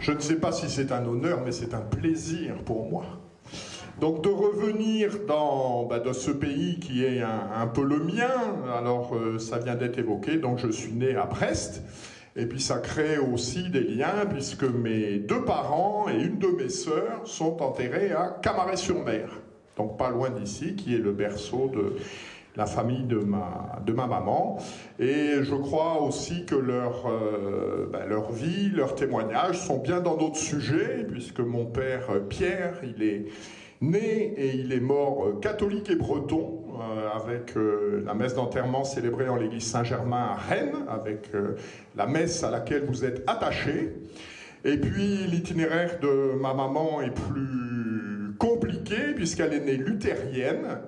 Je ne sais pas si c'est un honneur, mais c'est un plaisir pour moi. Donc de revenir dans ce pays qui est un peu le mien, alors ça vient d'être évoqué, donc je suis né à Brest, et puis ça crée aussi des liens, puisque mes deux parents et une de mes sœurs sont enterrés à Camaret-sur-Mer, donc pas loin d'ici, qui est le berceau de la famille de ma maman. Et je crois aussi que leur vie, leurs témoignages sont bien dans notre sujet, puisque mon père Pierre, il est né et il est mort catholique et breton, avec la messe d'enterrement célébrée en l'église Saint-Germain à Rennes, avec la messe à laquelle vous êtes attachés. Et puis l'itinéraire de ma maman est plus compliqué, puisqu'elle est née luthérienne.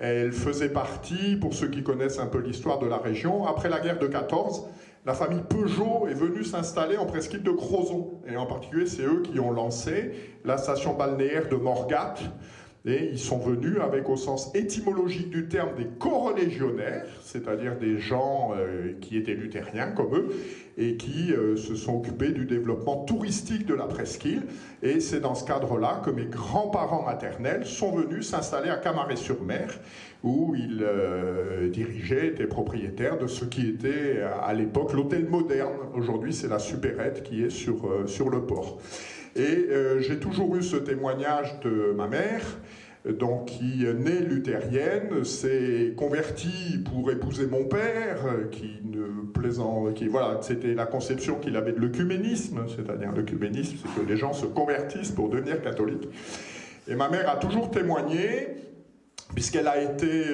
Elle faisait partie, pour ceux qui connaissent un peu l'histoire de la région, après la guerre de 14, la famille Peugeot est venue s'installer en presqu'île de Crozon. Et en particulier, c'est eux qui ont lancé la station balnéaire de Morgat. Et ils sont venus avec, au sens étymologique du terme, des corélégionnaires, c'est-à-dire des gens qui étaient luthériens comme eux, et qui se sont occupés du développement touristique de la presqu'île. Et c'est dans ce cadre-là que mes grands-parents maternels sont venus s'installer à Camaret-sur-Mer, où ils dirigeaient, étaient propriétaires de ce qui était à l'époque l'hôtel moderne. Aujourd'hui, c'est la supérette qui est sur le port. Et j'ai toujours eu ce témoignage de ma mère, donc qui née luthérienne, s'est convertie pour épouser mon père, voilà, c'était la conception qu'il avait de l'œcuménisme, c'est-à-dire l'œcuménisme, c'est que les gens se convertissent pour devenir catholiques. Et ma mère a toujours témoigné, puisqu'elle a été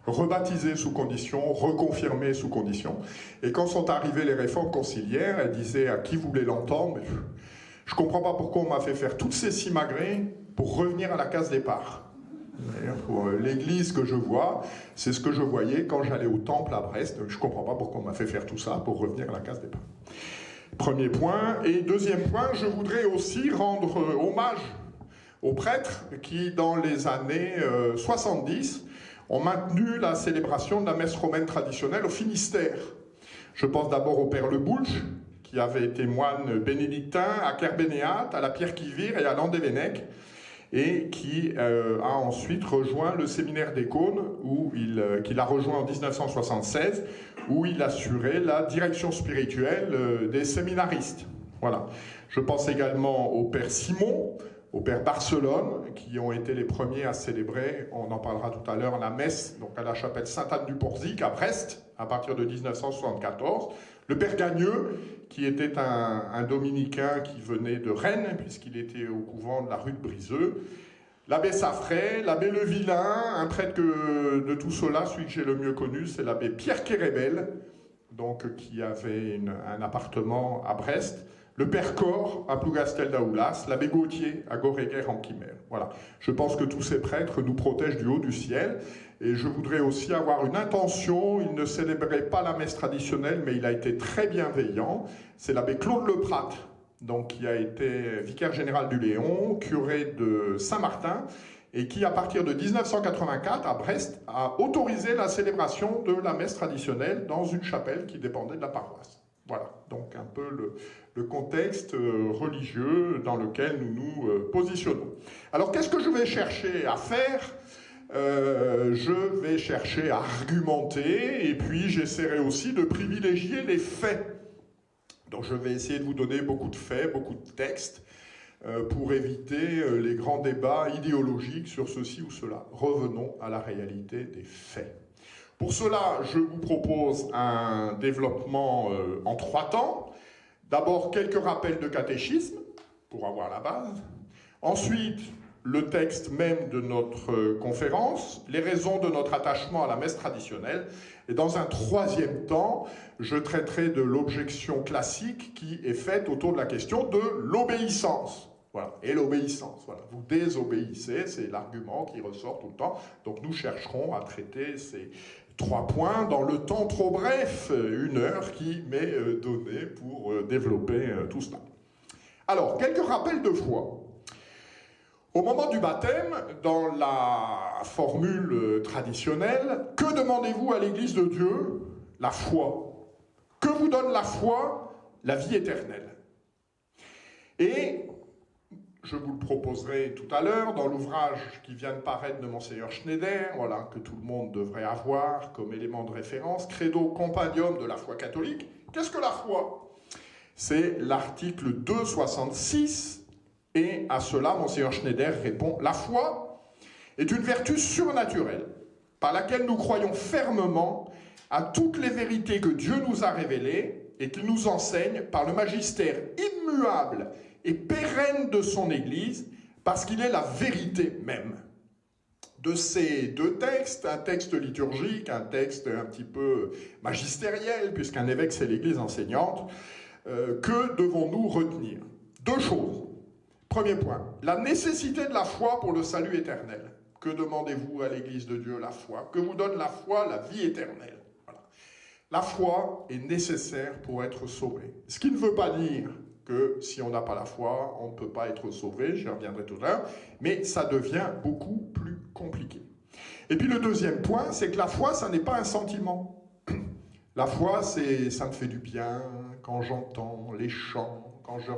rebaptisée sous condition, reconfirmée sous condition. Et quand sont arrivées les réformes conciliaires, elle disait à qui voulait l'entendre, mais je ne comprends pas pourquoi on m'a fait faire toutes ces simagrées pour revenir à la case départ. Pour l'église que je vois, c'est ce que je voyais quand j'allais au temple à Brest. Je ne comprends pas pourquoi on m'a fait faire tout ça pour revenir à la case départ. Premier point. Et deuxième point, je voudrais aussi rendre hommage aux prêtres qui, dans les années 70, ont maintenu la célébration de la messe romaine traditionnelle au Finistère. Je pense d'abord au père Le Boulch, qui avait été moine bénédictin à Kerbénéat, à la Pierre-Quivire et à Landévennec, et qui a ensuite rejoint le séminaire des Cônes, qu'il a rejoint en 1976, où il assurait la direction spirituelle des séminaristes. Voilà. Je pense également au père Simon, au père Barcelone, qui ont été les premiers à célébrer, on en parlera tout à l'heure, la messe donc à la chapelle Sainte-Anne-du-Porzic à Brest, à partir de 1974. Le père Gagneux, qui était un dominicain qui venait de Rennes, puisqu'il était au couvent de la rue de Briseux. L'abbé Saffray, l'abbé Levillain, un prêtre de tout cela, celui que j'ai le mieux connu, c'est l'abbé Pierre Kérébel, donc qui avait un appartement à Brest. Le père Cor à Plougastel-Daoulas, l'abbé Gauthier à Goréguer-en-Quimer. Voilà. Je pense que tous ces prêtres nous protègent du haut du ciel. Et je voudrais aussi avoir une intention. Il ne célébrait pas la messe traditionnelle, mais il a été très bienveillant. C'est l'abbé Claude Leprat, donc qui a été vicaire général du Léon, curé de Saint-Martin, et qui, à partir de 1984, à Brest, a autorisé la célébration de la messe traditionnelle dans une chapelle qui dépendait de la paroisse. Voilà, donc un peu le contexte religieux dans lequel nous nous positionnons. Alors, qu'est-ce que je vais chercher à faire ? Je vais chercher à argumenter, et puis j'essaierai aussi de privilégier les faits. Donc je vais essayer de vous donner beaucoup de faits, beaucoup de textes, pour éviter les grands débats idéologiques sur ceci ou cela. Revenons à la réalité des faits. Pour cela, je vous propose un développement en 3 temps. D'abord, quelques rappels de catéchisme, pour avoir la base. Ensuite, le texte même de notre conférence, les raisons de notre attachement à la messe traditionnelle. Et dans un 3e temps, je traiterai de l'objection classique qui est faite autour de la question de l'obéissance. Voilà, et l'obéissance, voilà. Vous désobéissez, c'est l'argument qui ressort tout le temps. Donc nous chercherons à traiter ces 3 points dans le temps trop bref, 1 heure qui m'est donnée pour développer tout cela. Alors, quelques rappels de foi. Au moment du baptême, dans la formule traditionnelle, que demandez-vous à l'Église de Dieu? La foi. Que vous donne la foi? La vie éternelle. Et je vous le proposerai tout à l'heure dans l'ouvrage qui vient de paraître de Monseigneur Schneider, voilà, que tout le monde devrait avoir comme élément de référence, Credo Compendium de la foi catholique. Qu'est-ce que la foi? C'est l'article 266, et à cela, Monseigneur Schneider répond: la foi est une vertu surnaturelle par laquelle nous croyons fermement à toutes les vérités que Dieu nous a révélées et qu'il nous enseigne par le magistère immuable et pérenne de son Église, parce qu'il est la vérité même. De ces deux textes, un texte liturgique, un texte un petit peu magistériel, puisqu'un évêque c'est l'Église enseignante, que devons-nous retenir? Deux choses. Premier point, la nécessité de la foi pour le salut éternel. Que demandez-vous à l'Église de Dieu? La foi. Que vous donne la foi? La vie éternelle. Voilà. La foi est nécessaire pour être sauvé. Ce qui ne veut pas dire que si on n'a pas la foi, on ne peut pas être sauvé, j'y reviendrai tout à l'heure, mais ça devient beaucoup plus compliqué. Et puis le deuxième point, c'est que la foi, ça n'est pas un sentiment. La foi, ça me fait du bien quand j'entends les chants, quand je...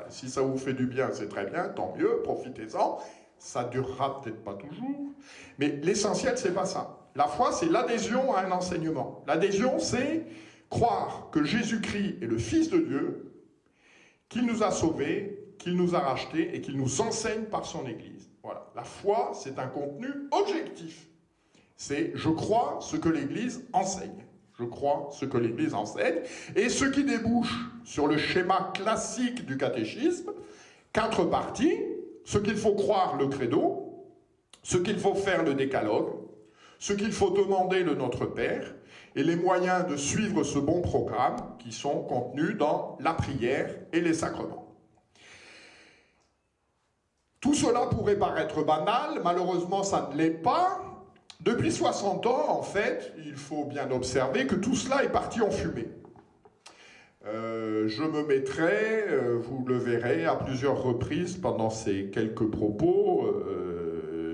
Si ça vous fait du bien, c'est très bien, tant mieux, profitez-en. Ça durera peut-être pas toujours, mais l'essentiel, c'est pas ça. La foi, c'est l'adhésion à un enseignement. L'adhésion, c'est croire que Jésus-Christ est le Fils de Dieu, qu'il nous a sauvés, qu'il nous a rachetés et qu'il nous enseigne par son Église. Voilà. La foi, c'est un contenu objectif. C'est je crois ce que l'Église enseigne. Je crois ce que l'Église enseigne. Et ce qui débouche sur le schéma classique du catéchisme, 4 parties: ce qu'il faut croire, le credo; ce qu'il faut faire, le décalogue; ce qu'il faut demander, le Notre Père; et les moyens de suivre ce bon programme qui sont contenus dans la prière et les sacrements. Tout cela pourrait paraître banal, malheureusement ça ne l'est pas. Depuis 60 ans, en fait, il faut bien observer que tout cela est parti en fumée. Je me mettrai, vous le verrez, à plusieurs reprises pendant ces quelques propos,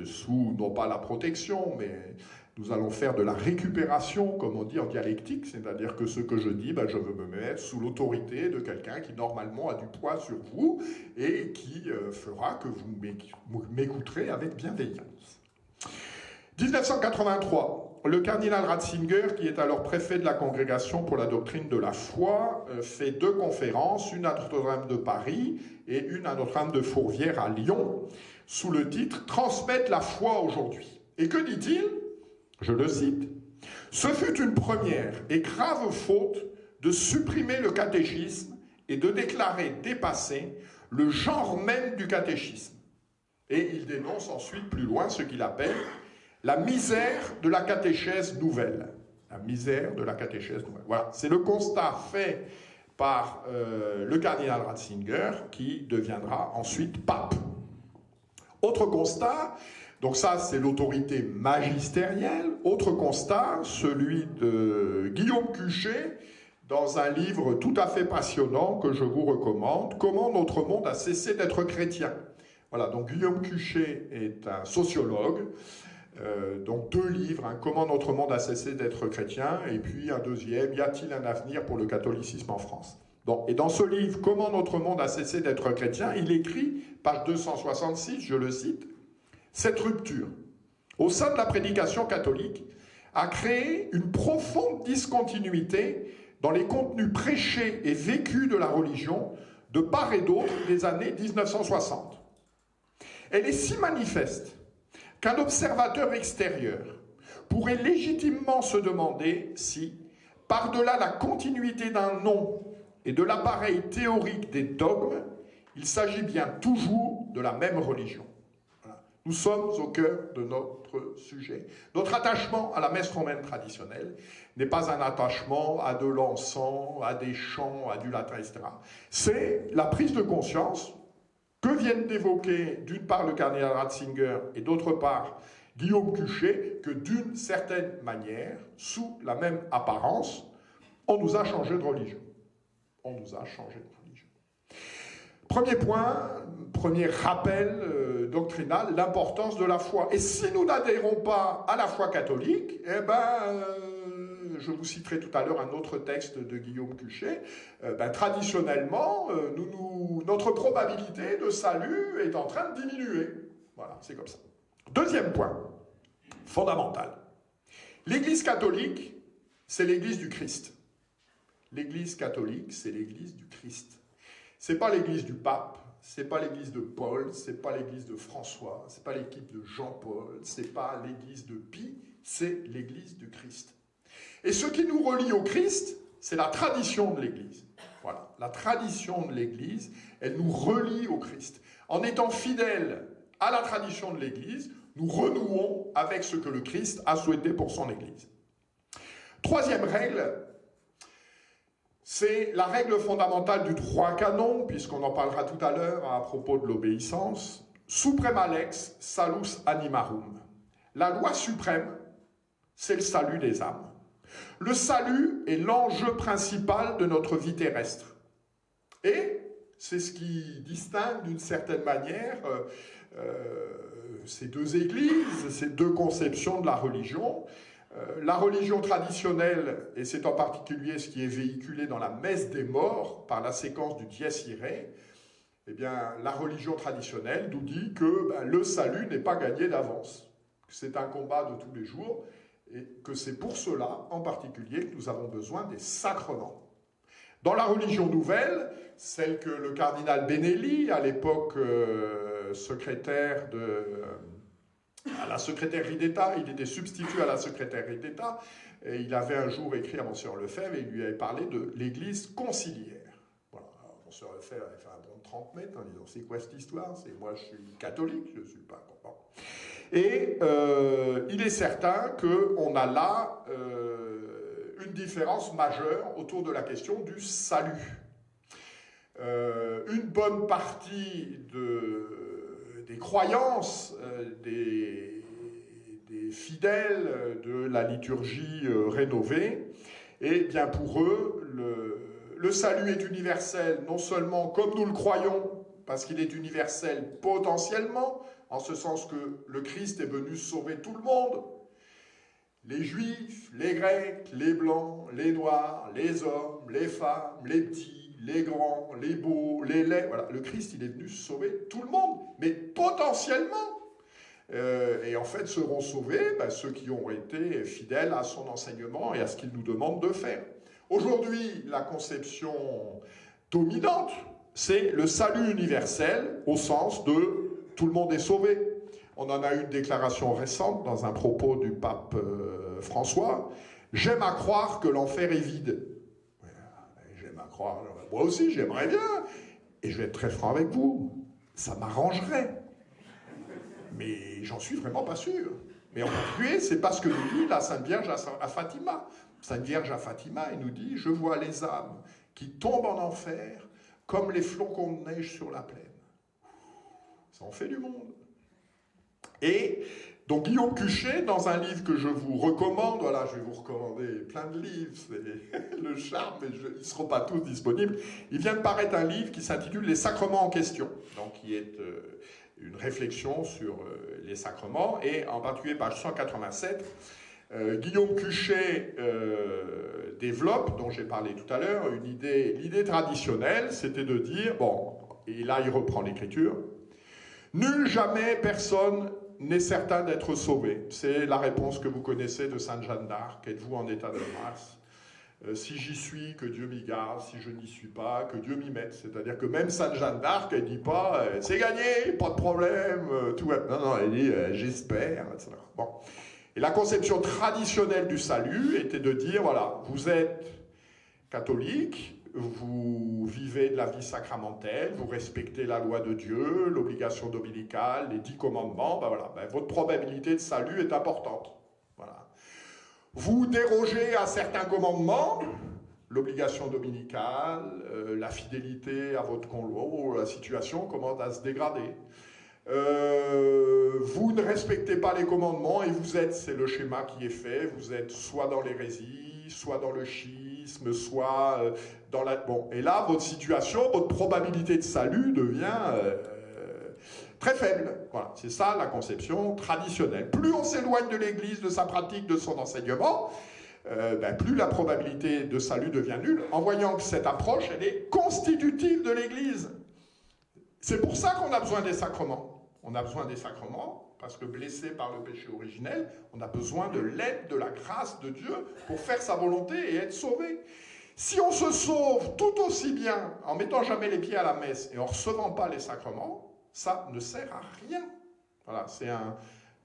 sous, non pas la protection, mais nous allons faire de la récupération, comme on dit en dialectique, c'est-à-dire que ce que je dis, je veux me mettre sous l'autorité de quelqu'un qui normalement a du poids sur vous et qui fera que vous m'écouterez avec bienveillance. 1983, le cardinal Ratzinger, qui est alors préfet de la Congrégation pour la doctrine de la foi, fait 2 conférences, une à Notre-Dame de Paris et une à Notre-Dame de Fourvière à Lyon, sous le titre « Transmettre la foi aujourd'hui ». Et que dit-il? Je le cite: « Ce fut une première et grave faute de supprimer le catéchisme et de déclarer dépassé le genre même du catéchisme. » Et il dénonce ensuite plus loin ce qu'il appelle la misère de la catéchèse nouvelle. La misère de la catéchèse nouvelle. Voilà, c'est le constat fait par le cardinal Ratzinger, qui deviendra ensuite pape. Autre constat, donc ça c'est l'autorité magistérielle. Autre constat, celui de Guillaume Cuchet, dans un livre tout à fait passionnant que je vous recommande, « Comment notre monde a cessé d'être chrétien ». Voilà, donc Guillaume Cuchet est un sociologue. Donc 2 livres, Comment notre monde a cessé d'être chrétien, et puis un deuxième, Y a-t-il un avenir pour le catholicisme en France? Et dans ce livre, Comment notre monde a cessé d'être chrétien, il écrit, page 266, je le cite: « Cette rupture, au sein de la prédication catholique, a créé une profonde discontinuité dans les contenus prêchés et vécus de la religion de part et d'autre des années 1960. Elle est si manifeste qu'un observateur extérieur pourrait légitimement se demander si, par-delà la continuité d'un nom et de l'appareil théorique des dogmes, il s'agit bien toujours de la même religion. » Voilà. Nous sommes au cœur de notre sujet. Notre attachement à la messe romaine traditionnelle n'est pas un attachement à de l'encens, à des chants, à du latin, etc. C'est la prise de conscience que viennent d'évoquer d'une part le cardinal Ratzinger et d'autre part Guillaume Cuchet, que d'une certaine manière, sous la même apparence, on nous a changé de religion. On nous a changé de religion. Premier point, premier rappel doctrinal, l'importance de la foi. Et si nous n'adhérons pas à la foi catholique, je vous citerai tout à l'heure un autre texte de Guillaume Cuchet, traditionnellement, notre probabilité de salut est en train de diminuer. Voilà, c'est comme ça. Deuxième point, fondamental. L'Église catholique, c'est l'Église du Christ. L'Église catholique, c'est l'Église du Christ. C'est pas l'Église du pape, c'est pas l'Église de Paul, c'est pas l'Église de François, c'est pas l'équipe de Jean-Paul, c'est pas l'Église de Pie, c'est l'Église du Christ. Et ce qui nous relie au Christ, c'est la tradition de l'Église. Voilà, la tradition de l'Église, elle nous relie au Christ. En étant fidèles à la tradition de l'Église, nous renouons avec ce que le Christ a souhaité pour son Église. Troisième règle, c'est la règle fondamentale du droit canon, puisqu'on en parlera tout à l'heure à propos de l'obéissance. Suprema lex salus animarum. La loi suprême, c'est le salut des âmes. Le salut est l'enjeu principal de notre vie terrestre. Et c'est ce qui distingue d'une certaine manière ces deux églises, ces deux conceptions de la religion. La religion traditionnelle, et c'est en particulier ce qui est véhiculé dans la messe des morts par la séquence du Dies Irae, eh bien, la religion traditionnelle nous dit que le salut n'est pas gagné d'avance, que c'est un combat de tous les jours, et que c'est pour cela, en particulier, que nous avons besoin des sacrements. Dans la religion nouvelle, celle que le cardinal Benelli, à l'époque secrétaire à la secrétairerie d'État, il était substitut à la secrétairerie d'État, et il avait un jour écrit à Monseigneur Lefebvre et il lui avait parlé de l'Église conciliaire. Voilà. Monseigneur Lefebvre avait fait un bond de 30 mètres en disant « C'est quoi cette histoire? C'est moi, je suis catholique, je ne suis pas content. » Et il est certain qu'on a là une différence majeure autour de la question du salut. Une bonne partie des croyances des fidèles de la liturgie rénovée, et bien pour eux, le salut est universel, non seulement comme nous le croyons, parce qu'il est universel potentiellement, en ce sens que le Christ est venu sauver tout le monde, les Juifs, les Grecs, les Blancs, les Noirs, les hommes, les femmes, les petits, les grands, les beaux, les laids. Voilà, le Christ, il est venu sauver tout le monde, mais potentiellement. Et en fait, seront sauvés ceux qui ont été fidèles à son enseignement et à ce qu'il nous demande de faire. Aujourd'hui, la conception dominante, c'est le salut universel au sens de tout le monde est sauvé. On en a eu une déclaration récente dans un propos du pape François. « J'aime à croire que l'enfer est vide. » J'aime à croire, moi aussi j'aimerais bien. Et je vais être très franc avec vous, ça m'arrangerait. Mais j'en suis vraiment pas sûr. Mais en particulier, c'est parce que nous dit la Sainte Vierge à Fatima. Sainte Vierge à Fatima, elle nous dit « Je vois les âmes qui tombent en enfer comme les flocons de neige sur la plaine. » Ça en fait du monde. Et donc Guillaume Cuchet, dans un livre que je vous recommande, voilà, je vais vous recommander plein de livres, c'est le charme, mais ils ne seront pas tous disponibles. Il vient de paraître un livre qui s'intitule « Les sacrements en question », donc qui est une réflexion sur les sacrements, et en particulier page 187, Guillaume Cuchet développe, dont j'ai parlé tout à l'heure, l'idée traditionnelle, c'était de dire, bon, et là il reprend l'écriture, « Nul jamais personne n'est certain d'être sauvé. » C'est la réponse que vous connaissez de Sainte Jeanne d'Arc. Êtes-vous en état de grâce? Si j'y suis, que Dieu m'y garde. Si je n'y suis pas, que Dieu m'y mette. C'est-à-dire que même Sainte Jeanne d'Arc, elle ne dit pas « c'est gagné, pas de problème, tout va... » Non, non, elle dit « j'espère, etc. » Bon. Et la conception traditionnelle du salut était de dire, voilà, vous êtes catholique, vous vivez de la vie sacramentelle, vous respectez la loi de Dieu, l'obligation dominicale, les 10 commandements, votre probabilité de salut est importante. Voilà. Vous dérogez à certains commandements, l'obligation dominicale, la fidélité à votre conjoint, la situation commence à se dégrader. Vous ne respectez pas les commandements et vous êtes, c'est le schéma qui est fait, vous êtes soit dans l'hérésie, soit dans le schisme, soit dans la... Bon, et là, votre situation, votre probabilité de salut devient très faible. Voilà, c'est ça la conception traditionnelle. Plus on s'éloigne de l'Église, de sa pratique, de son enseignement, plus la probabilité de salut devient nulle, en voyant que cette approche, elle est constitutive de l'Église. C'est pour ça qu'on a besoin des sacrements. On a besoin des sacrements parce que blessé par le péché originel, on a besoin de l'aide, de la grâce de Dieu pour faire sa volonté et être sauvé. Si on se sauve tout aussi bien en mettant jamais les pieds à la messe et en recevant pas les sacrements, ça ne sert à rien. Voilà, c'est un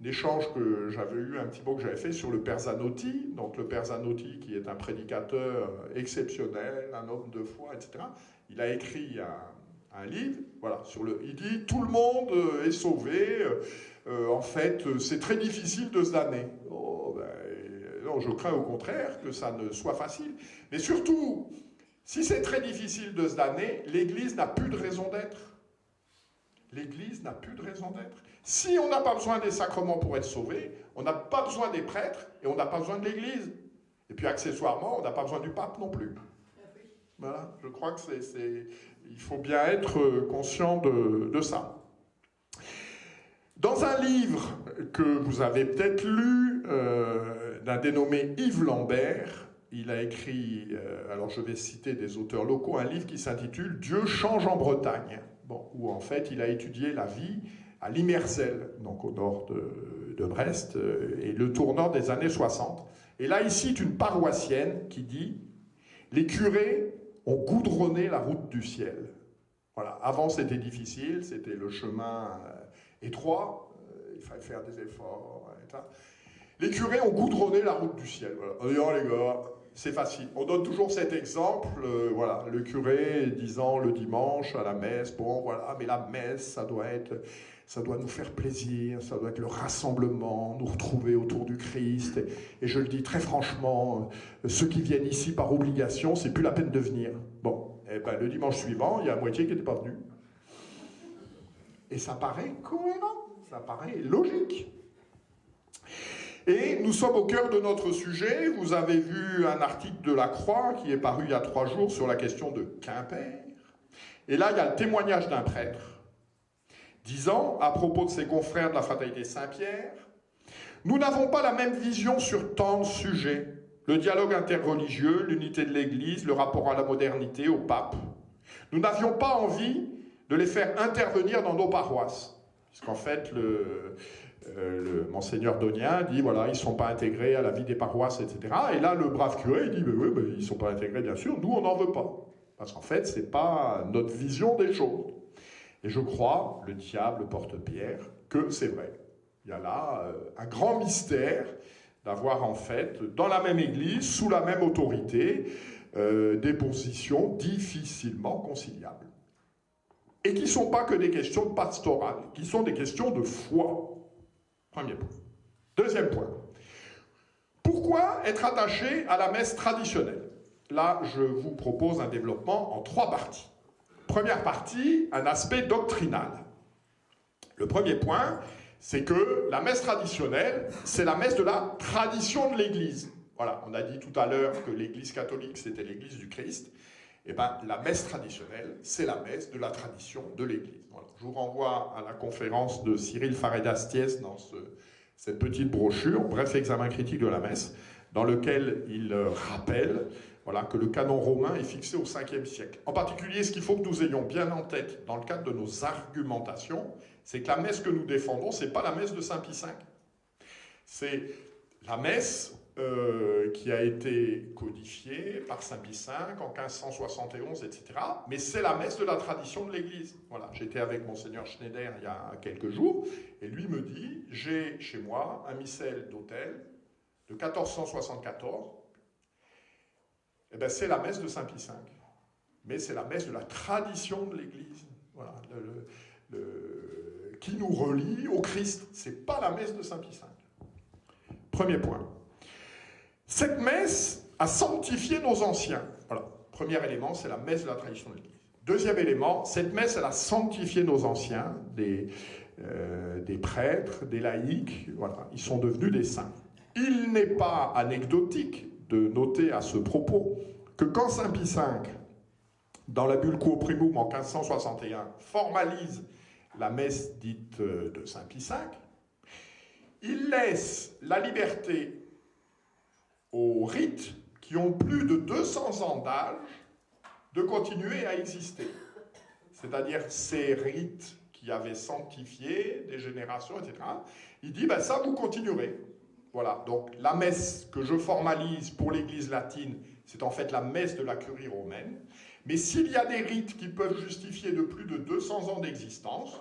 échange que j'avais eu, un petit mot que j'avais fait sur le Père Zanotti. Donc le Père Zanotti, qui est un prédicateur exceptionnel, un homme de foi, etc. Il a écrit un livre, voilà, il dit tout le monde est sauvé. En fait, c'est très difficile de se damner. Oh, non, je crains au contraire que ça ne soit facile. Mais surtout, si c'est très difficile de se damner, l'Église n'a plus de raison d'être. L'Église n'a plus de raison d'être. Si on n'a pas besoin des sacrements pour être sauvé, on n'a pas besoin des prêtres et on n'a pas besoin de l'Église. Et puis accessoirement, on n'a pas besoin du pape non plus. Voilà, je crois que il faut bien être conscient de ça. Dans un livre que vous avez peut-être lu, d'un dénommé Yves Lambert, il a écrit, alors je vais citer des auteurs locaux, un livre qui s'intitule « Dieu change en Bretagne », où en fait il a étudié la vie à Limersel, donc au nord de Brest, et le tournant des années 60. Et là, il cite une paroissienne qui dit « Les curés ont goudronné la route du ciel ». Voilà. Avant, c'était difficile, c'était le chemin étroit, il fallait faire des efforts, etc. Les curés ont goudronné la route du ciel. Voilà. En disant, les gars, c'est facile. On donne toujours cet exemple, voilà, le curé disant le dimanche à la messe, bon voilà, mais la messe, ça doit nous faire plaisir, ça doit être le rassemblement, nous retrouver autour du Christ. Et je le dis très franchement, ceux qui viennent ici par obligation, c'est plus la peine de venir. Bon, et ben le dimanche suivant, il y a la moitié qui n'était pas venue. Et ça paraît cohérent, ça paraît logique. Et nous sommes au cœur de notre sujet. Vous avez vu un article de La Croix qui est paru il y a 3 jours sur la question de Quimper. Et là, il y a le témoignage d'un prêtre disant, à propos de ses confrères de la fraternité Saint-Pierre, « Nous n'avons pas la même vision sur tant de sujets. Le dialogue interreligieux, l'unité de l'Église, le rapport à la modernité, au pape. Nous n'avions pas envie de les faire intervenir dans nos paroisses. » Puisqu'en fait, le monseigneur Donien dit, voilà, ils ne sont pas intégrés à la vie des paroisses, etc. Et là, le brave curé, il dit, oui, ils ne sont pas intégrés, bien sûr, nous, on n'en veut pas. Parce qu'en fait, ce n'est pas notre vision des choses. Et je crois, le diable porte pierre, que c'est vrai. Il y a là un grand mystère d'avoir, en fait, dans la même église, sous la même autorité, des positions difficilement conciliables. Et qui ne sont pas que des questions pastorales, qui sont des questions de foi. Premier point. Deuxième point. Pourquoi être attaché à la messe traditionnelle? Là, je vous propose un développement en 3 parties. Première partie, un aspect doctrinal. Le premier point, c'est que la messe traditionnelle, c'est la messe de la tradition de l'Église. Voilà, on a dit tout à l'heure que l'Église catholique, c'était l'Église du Christ. Eh bien, la messe traditionnelle, c'est la messe de la tradition de l'Église. Voilà. Je vous renvoie à la conférence de Cyril Faret-d'Astiès dans cette petite brochure, bref examen critique de la messe, dans lequel il rappelle, voilà, que le canon romain est fixé au 5e siècle. En particulier, ce qu'il faut que nous ayons bien en tête dans le cadre de nos argumentations, c'est que la messe que nous défendons, ce n'est pas la messe de Saint Pie V. C'est la messe qui a été codifiée par Saint Pie V en 1571, etc. Mais c'est la messe de la tradition de l'Église. Voilà, j'étais avec Monseigneur Schneider il y a quelques jours, et lui me dit, j'ai chez moi un missel d'autel de 1474, eh bien, c'est la messe de Saint Pie V. Mais c'est la messe de la tradition de l'Église. Voilà, qui nous relie au Christ. Ce n'est pas la messe de Saint Pie V. Premier point. Cette messe a sanctifié nos anciens. Voilà. Premier élément, c'est la messe de la tradition de l'Église. Deuxième élément, cette messe, elle a sanctifié nos anciens, des prêtres, des laïcs. Voilà. Ils sont devenus des saints. Il n'est pas anecdotique de noter à ce propos que quand Saint Pie V, dans la bulle Quo Primum en 1561, formalise la messe dite de Saint Pie V, il laisse la liberté aux rites qui ont plus de 200 ans d'âge de continuer à exister. C'est-à-dire ces rites qui avaient sanctifié des générations, etc. Il dit, ben ça, vous continuerez. Voilà, donc la messe que je formalise pour l'Église latine, c'est en fait la messe de la curie romaine. Mais s'il y a des rites qui peuvent justifier de plus de 200 ans d'existence,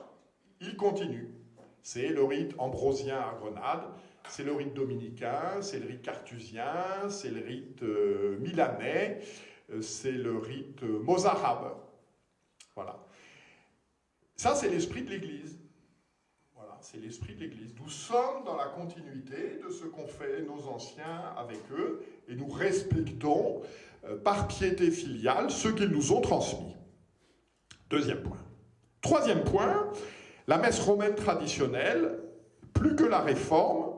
ils continuent. C'est le rite ambrosien à Grenade, c'est le rite dominicain, c'est le rite carthusien, c'est le rite milanais, c'est le rite mozarabe. Voilà. Ça, c'est l'esprit de l'Église. Voilà, c'est l'esprit de l'Église. Nous sommes dans la continuité de ce qu'ont fait nos anciens avec eux, et nous respectons, par piété filiale, ceux qu'ils nous ont transmis. Deuxième point. Troisième point, la messe romaine traditionnelle, plus que la réforme,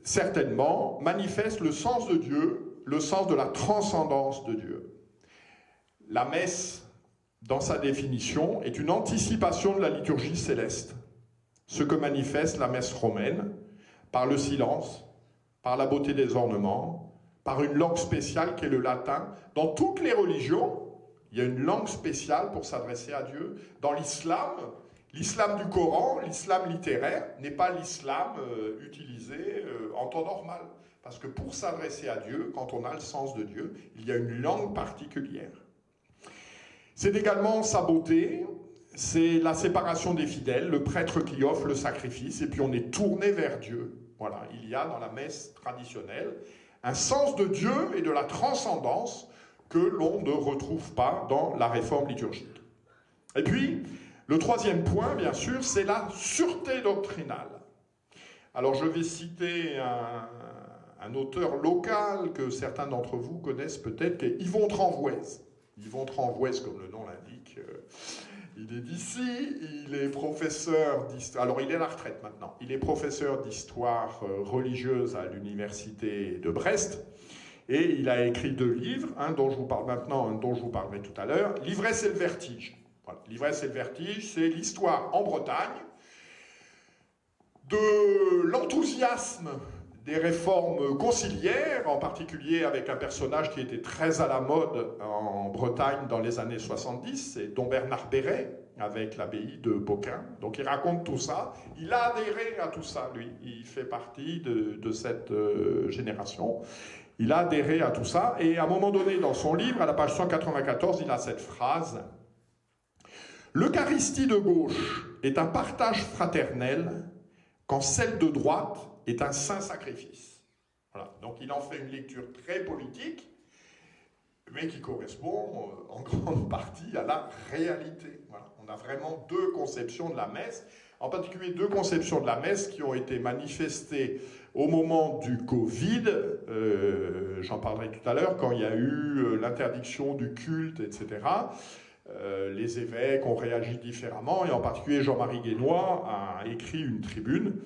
certainement, manifeste le sens de Dieu, le sens de la transcendance de Dieu. La messe, dans sa définition, est une anticipation de la liturgie céleste. Ce que manifeste la messe romaine, par le silence, par la beauté des ornements, par une langue spéciale qui est le latin. Dans toutes les religions, il y a une langue spéciale pour s'adresser à Dieu. Dans l'islam, l'islam du Coran, l'islam littéraire, n'est pas l'islam utilisé en temps normal. Parce que pour s'adresser à Dieu, quand on a le sens de Dieu, il y a une langue particulière. C'est également sa beauté, c'est la séparation des fidèles, le prêtre qui offre le sacrifice, et puis on est tourné vers Dieu. Voilà, il y a dans la messe traditionnelle un sens de Dieu et de la transcendance que l'on ne retrouve pas dans la réforme liturgique. Et puis, le troisième point, bien sûr, c'est la sûreté doctrinale. Alors, je vais citer un auteur local que certains d'entre vous connaissent peut-être, qui est Yvon Tranvoise. Yvon Tranvoise, comme le nom l'indique, il est d'ici, il est professeur d'histoire, alors il est à la retraite maintenant, il est professeur d'histoire religieuse à l'université de Brest, et il a écrit 2 livres, un dont je vous parle maintenant, un dont je vous parlerai tout à l'heure, L'ivresse et le vertige. Voilà. L'ivresse et le vertige, c'est l'histoire en Bretagne de l'enthousiasme des réformes conciliaires, en particulier avec un personnage qui était très à la mode en Bretagne dans les années 70, c'est Dom Bernard Béret, avec l'abbaye de Beaucain. Donc il raconte tout ça, il a adhéré à tout ça, lui, il fait partie de cette génération. Il a adhéré à tout ça, et à un moment donné, dans son livre, à la page 194, il a cette phrase « L'Eucharistie de gauche est un partage fraternel quand celle de droite est un saint sacrifice. » Voilà. Donc il en fait une lecture très politique, mais qui correspond en grande partie à la réalité. Voilà. On a vraiment 2 conceptions de la messe, en particulier 2 conceptions de la messe qui ont été manifestées au moment du Covid, j'en parlerai tout à l'heure, quand il y a eu l'interdiction du culte, etc. Les évêques ont réagi différemment, et en particulier Jean-Marie Guénois a écrit une tribune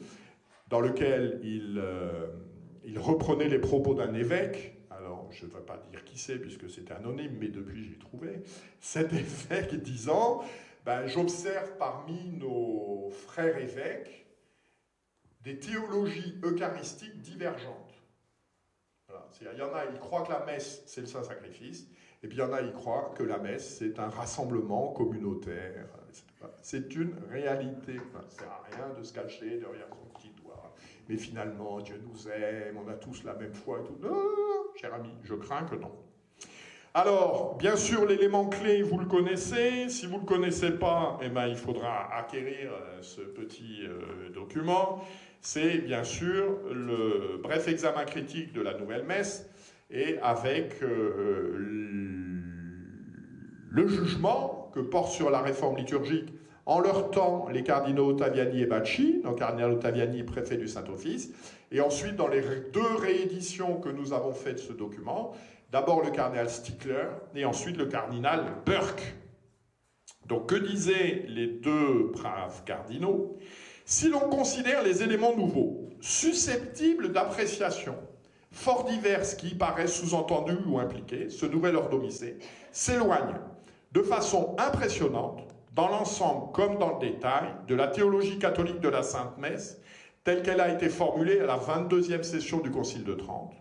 dans laquelle il reprenait les propos d'un évêque. Alors, je ne vais pas dire qui c'est, puisque c'était anonyme, mais depuis j'ai trouvé cet évêque disant « J'observe parmi nos frères évêques des théologies eucharistiques divergentes. » Voilà. Il y en a, ils croient que la messe, c'est le Saint-Sacrifice, et puis il y en a, ils croient que la messe, c'est un rassemblement communautaire, etc. C'est une réalité. Ça ne sert à rien de se cacher derrière son petit doigt. Mais finalement, Dieu nous aime, on a tous la même foi et tout. Non, cher ami, je crains que non. Alors, bien sûr, l'élément clé, vous le connaissez. Si vous ne le connaissez pas, il faudra acquérir ce petit document. C'est bien sûr le bref examen critique de la Nouvelle Messe, et avec le jugement que portent sur la réforme liturgique en leur temps les cardinaux Ottaviani et Bacci, donc cardinal Ottaviani, préfet du Saint-Office, et ensuite dans les 2 rééditions que nous avons faites de ce document, d'abord le cardinal Stickler et ensuite le cardinal Burke. Donc que disaient les 2 braves cardinaux? Si l'on considère les éléments nouveaux, susceptibles d'appréciation, fort diverses qui y paraissent sous-entendues ou impliquées, ce nouvel ordomicée s'éloigne de façon impressionnante, dans l'ensemble comme dans le détail, de la théologie catholique de la Sainte Messe, telle qu'elle a été formulée à la 22e session du Concile de Trente,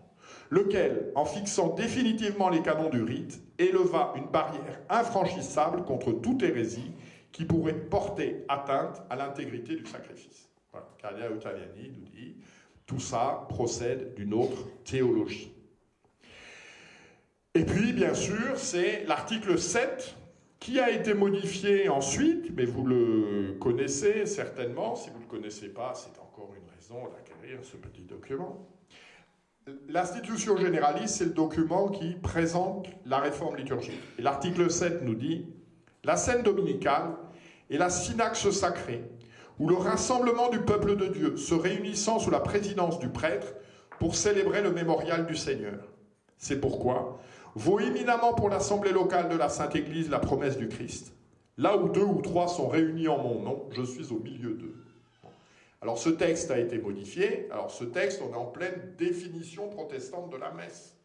lequel, en fixant définitivement les canons du rite, éleva une barrière infranchissable contre toute hérésie qui pourrait porter atteinte à l'intégrité du sacrifice. Voilà. Cardinal Ottaviani nous dit, tout ça procède d'une autre théologie. Et puis, bien sûr, c'est l'article 7 qui a été modifié ensuite, mais vous le connaissez certainement. Si vous ne le connaissez pas, c'est encore une raison d'acquérir ce petit document. L'Institution Généraliste, c'est le document qui présente la réforme liturgique. Et l'article 7 nous dit « La scène dominicale est la synaxe sacrée, où le rassemblement du peuple de Dieu se réunissant sous la présidence du prêtre pour célébrer le mémorial du Seigneur. C'est pourquoi vaut éminemment pour l'assemblée locale de la Sainte Église la promesse du Christ. Là où 2 ou 3 sont réunis en mon nom, je suis au milieu d'eux. » Alors ce texte a été modifié. Alors ce texte, on est en pleine définition protestante de la messe,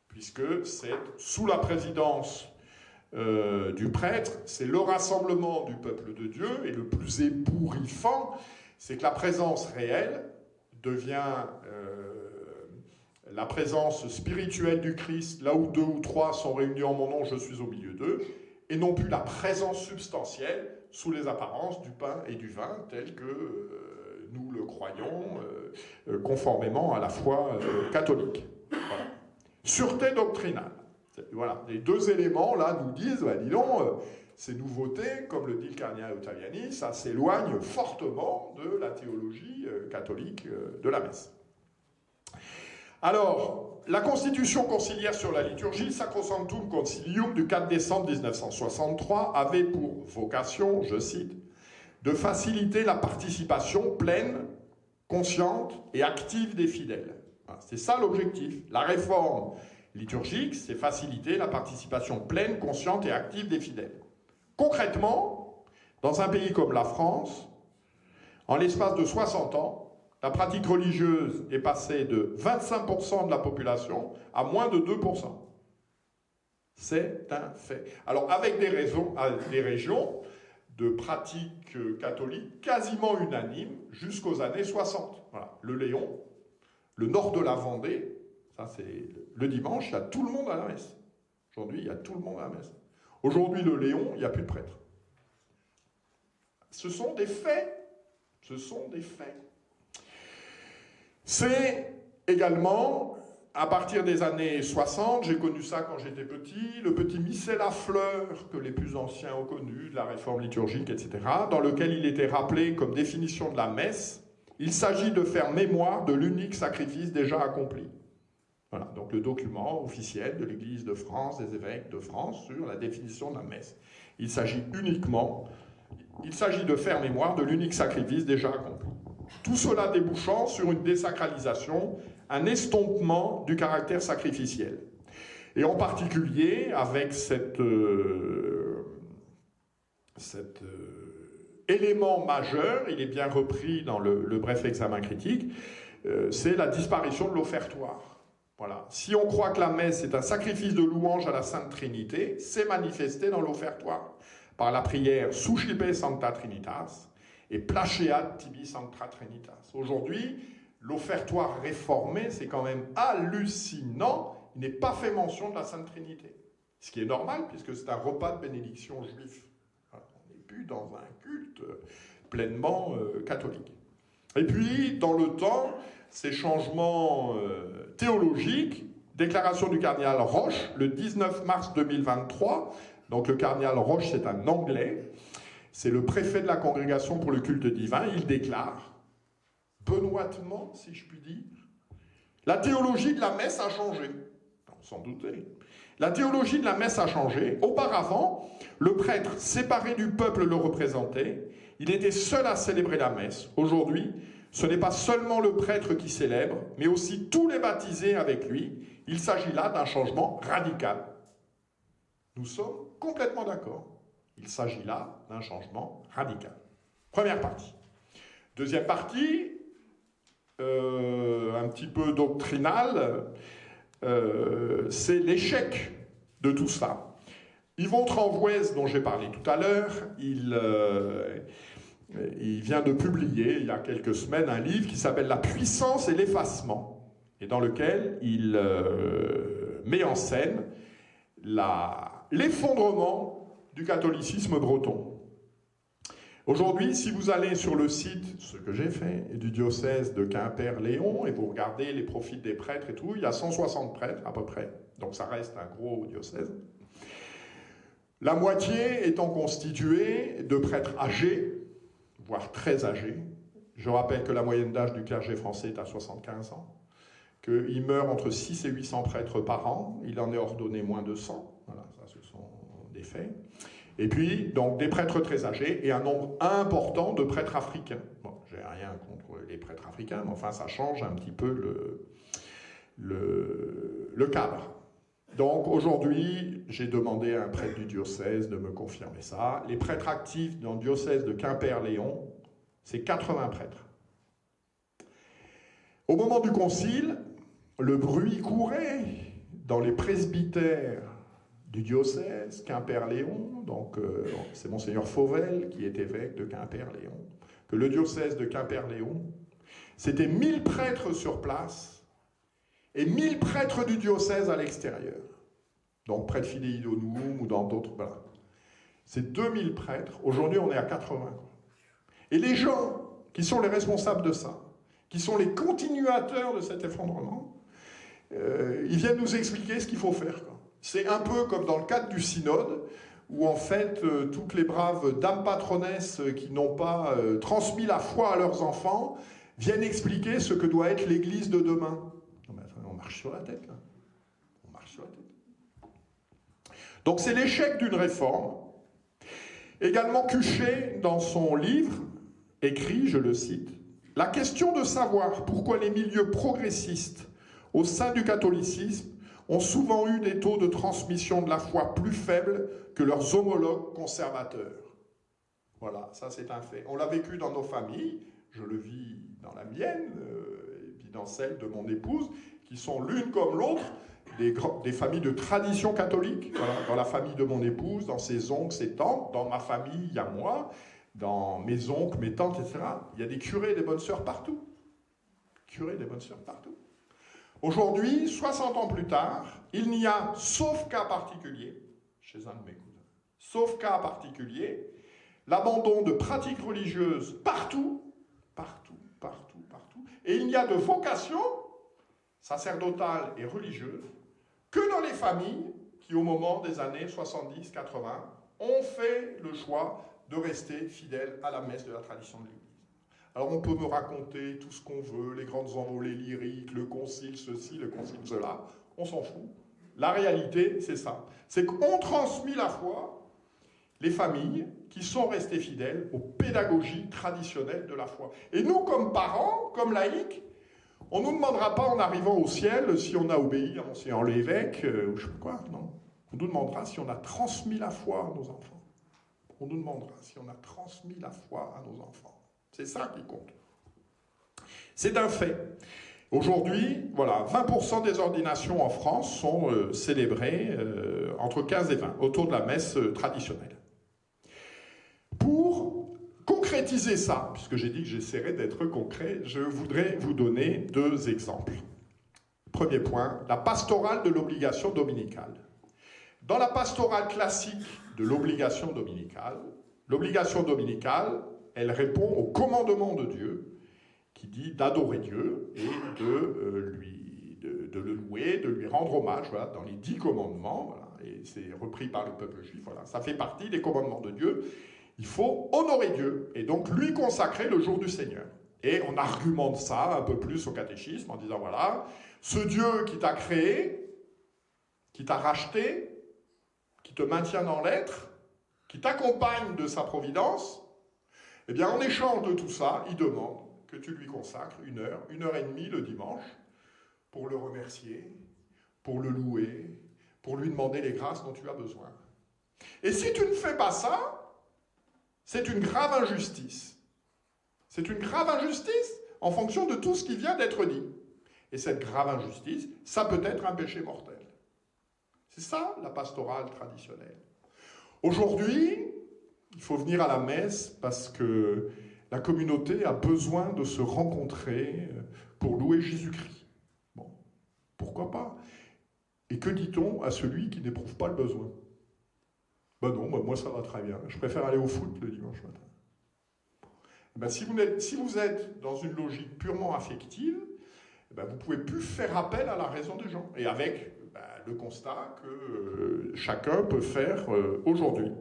puisque c'est sous la présidence du prêtre, c'est le rassemblement du peuple de Dieu, et le plus ébouriffant, c'est que la présence réelle devient la présence spirituelle du Christ, là où 2 ou 3 sont réunis en mon nom, je suis au milieu d'eux, et non plus la présence substantielle sous les apparences du pain et du vin, tel que nous le croyons, conformément à la foi catholique. Voilà. Sûreté doctrinale. Voilà, les 2 éléments là nous disent, bah, dis donc, ces nouveautés, comme le dit le cardinal Ottaviani, ça s'éloigne fortement de la théologie catholique de la messe. Alors, la Constitution conciliaire sur la liturgie, Sacrosanctum Concilium du 4 décembre 1963, avait pour vocation, je cite, de faciliter la participation pleine, consciente et active des fidèles. C'est ça l'objectif. La réforme liturgique, c'est faciliter la participation pleine, consciente et active des fidèles. Concrètement, dans un pays comme la France, en l'espace de 60 ans, la pratique religieuse est passée de 25% de la population à moins de 2%. C'est un fait. Alors, avec des régions de pratiques catholiques quasiment unanimes jusqu'aux années 60. Voilà. Le Léon, le nord de la Vendée, ça c'est le dimanche, il y a tout le monde à la messe. Aujourd'hui, il y a tout le monde à la messe. Aujourd'hui, le Léon, il n'y a plus de prêtres. Ce sont des faits. Ce sont des faits. C'est également, à partir des années 60, j'ai connu ça quand j'étais petit, le petit missel à fleurs que les plus anciens ont connu, de la réforme liturgique, etc., dans lequel il était rappelé comme définition de la messe, il s'agit de faire mémoire de l'unique sacrifice déjà accompli. Voilà, donc le document officiel de l'Église de France, des évêques de France, sur la définition de la messe. Il s'agit de faire mémoire de l'unique sacrifice déjà accompli. Tout cela débouchant sur une désacralisation, un estompement du caractère sacrificiel. Et en particulier, avec cet élément majeur, il est bien repris dans le bref examen critique, c'est la disparition de l'offertoire. Voilà. Si on croit que la messe est un sacrifice de louange à la Sainte Trinité, c'est manifesté dans l'offertoire, par la prière Suscipe Sancta Trinitas, et Placeat tibi sancta trinitas. Aujourd'hui, l'offertoire réformé, c'est quand même hallucinant. Il n'est pas fait mention de la Sainte Trinité. Ce qui est normal, puisque c'est un repas de bénédiction juif. Voilà. On n'est plus dans un culte pleinement catholique. Et puis, dans le temps, ces changements théologiques, déclaration du cardinal Roche, le 19 mars 2023, donc le cardinal Roche, c'est un Anglais, c'est le préfet de la congrégation pour le culte divin, il déclare, benoîtement, si je puis dire, la théologie de la messe a changé. Sans douter. La théologie de la messe a changé. Auparavant, le prêtre séparé du peuple le représentait. Il était seul à célébrer la messe. Aujourd'hui, ce n'est pas seulement le prêtre qui célèbre, mais aussi tous les baptisés avec lui. Il s'agit là d'un changement radical. Nous sommes complètement d'accord. Il s'agit là d'un changement radical. Première partie. Deuxième partie, un petit peu doctrinale, c'est l'échec de tout ça. Yvon Tranvoise, dont j'ai parlé tout à l'heure, il vient de publier, il y a quelques semaines, un livre qui s'appelle « La puissance et l'effacement ». et dans lequel il met en scène l'effondrement du catholicisme breton. Aujourd'hui, si vous allez sur le site, ce que j'ai fait, du diocèse de Quimper-Léon, et vous regardez les profils des prêtres et tout, il y a 160 prêtres à peu près, donc ça reste un gros diocèse. La moitié étant constituée de prêtres âgés, voire très âgés. Je rappelle que la moyenne d'âge du clergé français est à 75 ans, qu'il meurt entre 6 et 800 prêtres par an, il en est ordonné moins de 100, voilà, ça ce sont des faits. Et puis, donc, des prêtres très âgés et un nombre important de prêtres africains. Bon, j'ai rien contre les prêtres africains, mais enfin, ça change un petit peu le cadre. Donc, aujourd'hui, j'ai demandé à un prêtre du diocèse de me confirmer ça. Les prêtres actifs dans le diocèse de Quimper-Léon, c'est 80 prêtres. Au moment du concile, le bruit courait dans les presbytères du diocèse, Quimper-Léon, donc c'est Monseigneur Fauvel qui est évêque de Quimper-Léon, que le diocèse de Quimper-Léon, c'était 1000 prêtres sur place et 1000 prêtres du diocèse à l'extérieur. Donc près de Fidei Donum ou dans d'autres... Voilà. C'est 2000 prêtres, aujourd'hui on est à 80. Et les gens qui sont les responsables de ça, qui sont les continuateurs de cet effondrement, ils viennent nous expliquer ce qu'il faut faire, quoi. C'est un peu comme dans le cadre du synode, où en fait, toutes les braves dames patronesses qui n'ont pas transmis la foi à leurs enfants viennent expliquer ce que doit être l'Église de demain. Non, mais attends, on marche sur la tête, là. On marche sur la tête. Donc c'est l'échec d'une réforme. Également Cuchet, dans son livre, écrit, je le cite, « La question de savoir pourquoi les milieux progressistes au sein du catholicisme ont souvent eu des taux de transmission de la foi plus faibles que leurs homologues conservateurs. » Voilà, ça c'est un fait. On l'a vécu dans nos familles, je le vis dans la mienne, et puis dans celle de mon épouse, qui sont l'une comme l'autre des familles de tradition catholique. Voilà, dans la famille de mon épouse, dans ses oncles, ses tantes, dans ma famille, il y a moi, dans mes oncles, mes tantes, etc. Il y a des curés et des bonnes sœurs partout. Curés et des bonnes sœurs partout. Aujourd'hui, 60 ans plus tard, il n'y a, sauf cas particulier, chez un de mes cousins, sauf cas particulier, l'abandon de pratiques religieuses partout, partout, partout, partout, et il n'y a de vocation sacerdotale et religieuse que dans les familles qui, au moment des années 70-80, ont fait le choix de rester fidèles à la messe de la tradition de l'Église. Alors on peut me raconter tout ce qu'on veut, les grandes envolées lyriques, le concile ceci, le concile cela, on s'en fout. La réalité, c'est ça. C'est qu'on transmet la foi, les familles qui sont restées fidèles aux pédagogies traditionnelles de la foi. Et nous, comme parents, comme laïcs, on ne nous demandera pas en arrivant au ciel si on a obéi à Monseigneur l'évêque, ou je sais pas quoi, non. On nous demandera si on a transmis la foi à nos enfants. On nous demandera si on a transmis la foi à nos enfants. C'est ça qui compte. C'est un fait. Aujourd'hui, voilà, 20% des ordinations en France sont célébrées entre 15 et 20, autour de la messe traditionnelle. Pour concrétiser ça, puisque j'ai dit que j'essaierais d'être concret, je voudrais vous donner 2 exemples. Premier point, la pastorale de l'obligation dominicale. Dans la pastorale classique de l'obligation dominicale, elle répond au commandement de Dieu, qui dit d'adorer Dieu et de le louer, de lui rendre hommage, voilà, dans les 10 commandements, voilà, et c'est repris par le peuple juif, voilà, ça fait partie des commandements de Dieu. Il faut honorer Dieu, et donc lui consacrer le jour du Seigneur. Et on argumente ça un peu plus au catéchisme, en disant, voilà, ce Dieu qui t'a créé, qui t'a racheté, qui te maintient dans l'être, qui t'accompagne de sa providence, eh bien, en échange de tout ça, il demande que tu lui consacres 1 heure et demie le dimanche, pour le remercier, pour le louer, pour lui demander les grâces dont tu as besoin. Et si tu ne fais pas ça, c'est une grave injustice. C'est une grave injustice en fonction de tout ce qui vient d'être dit. Et cette grave injustice, ça peut être un péché mortel. C'est ça, la pastorale traditionnelle. Aujourd'hui, il faut venir à la messe parce que la communauté a besoin de se rencontrer pour louer Jésus-Christ. Bon, Pourquoi pas? Et que dit-on à celui qui n'éprouve pas le besoin? Ben non, moi ça va très bien. Je préfère aller au foot le dimanche matin. Ben si vous êtes dans une logique purement affective, ben vous ne pouvez plus faire appel à la raison des gens. Et avec le constat que chacun peut faire aujourd'hui.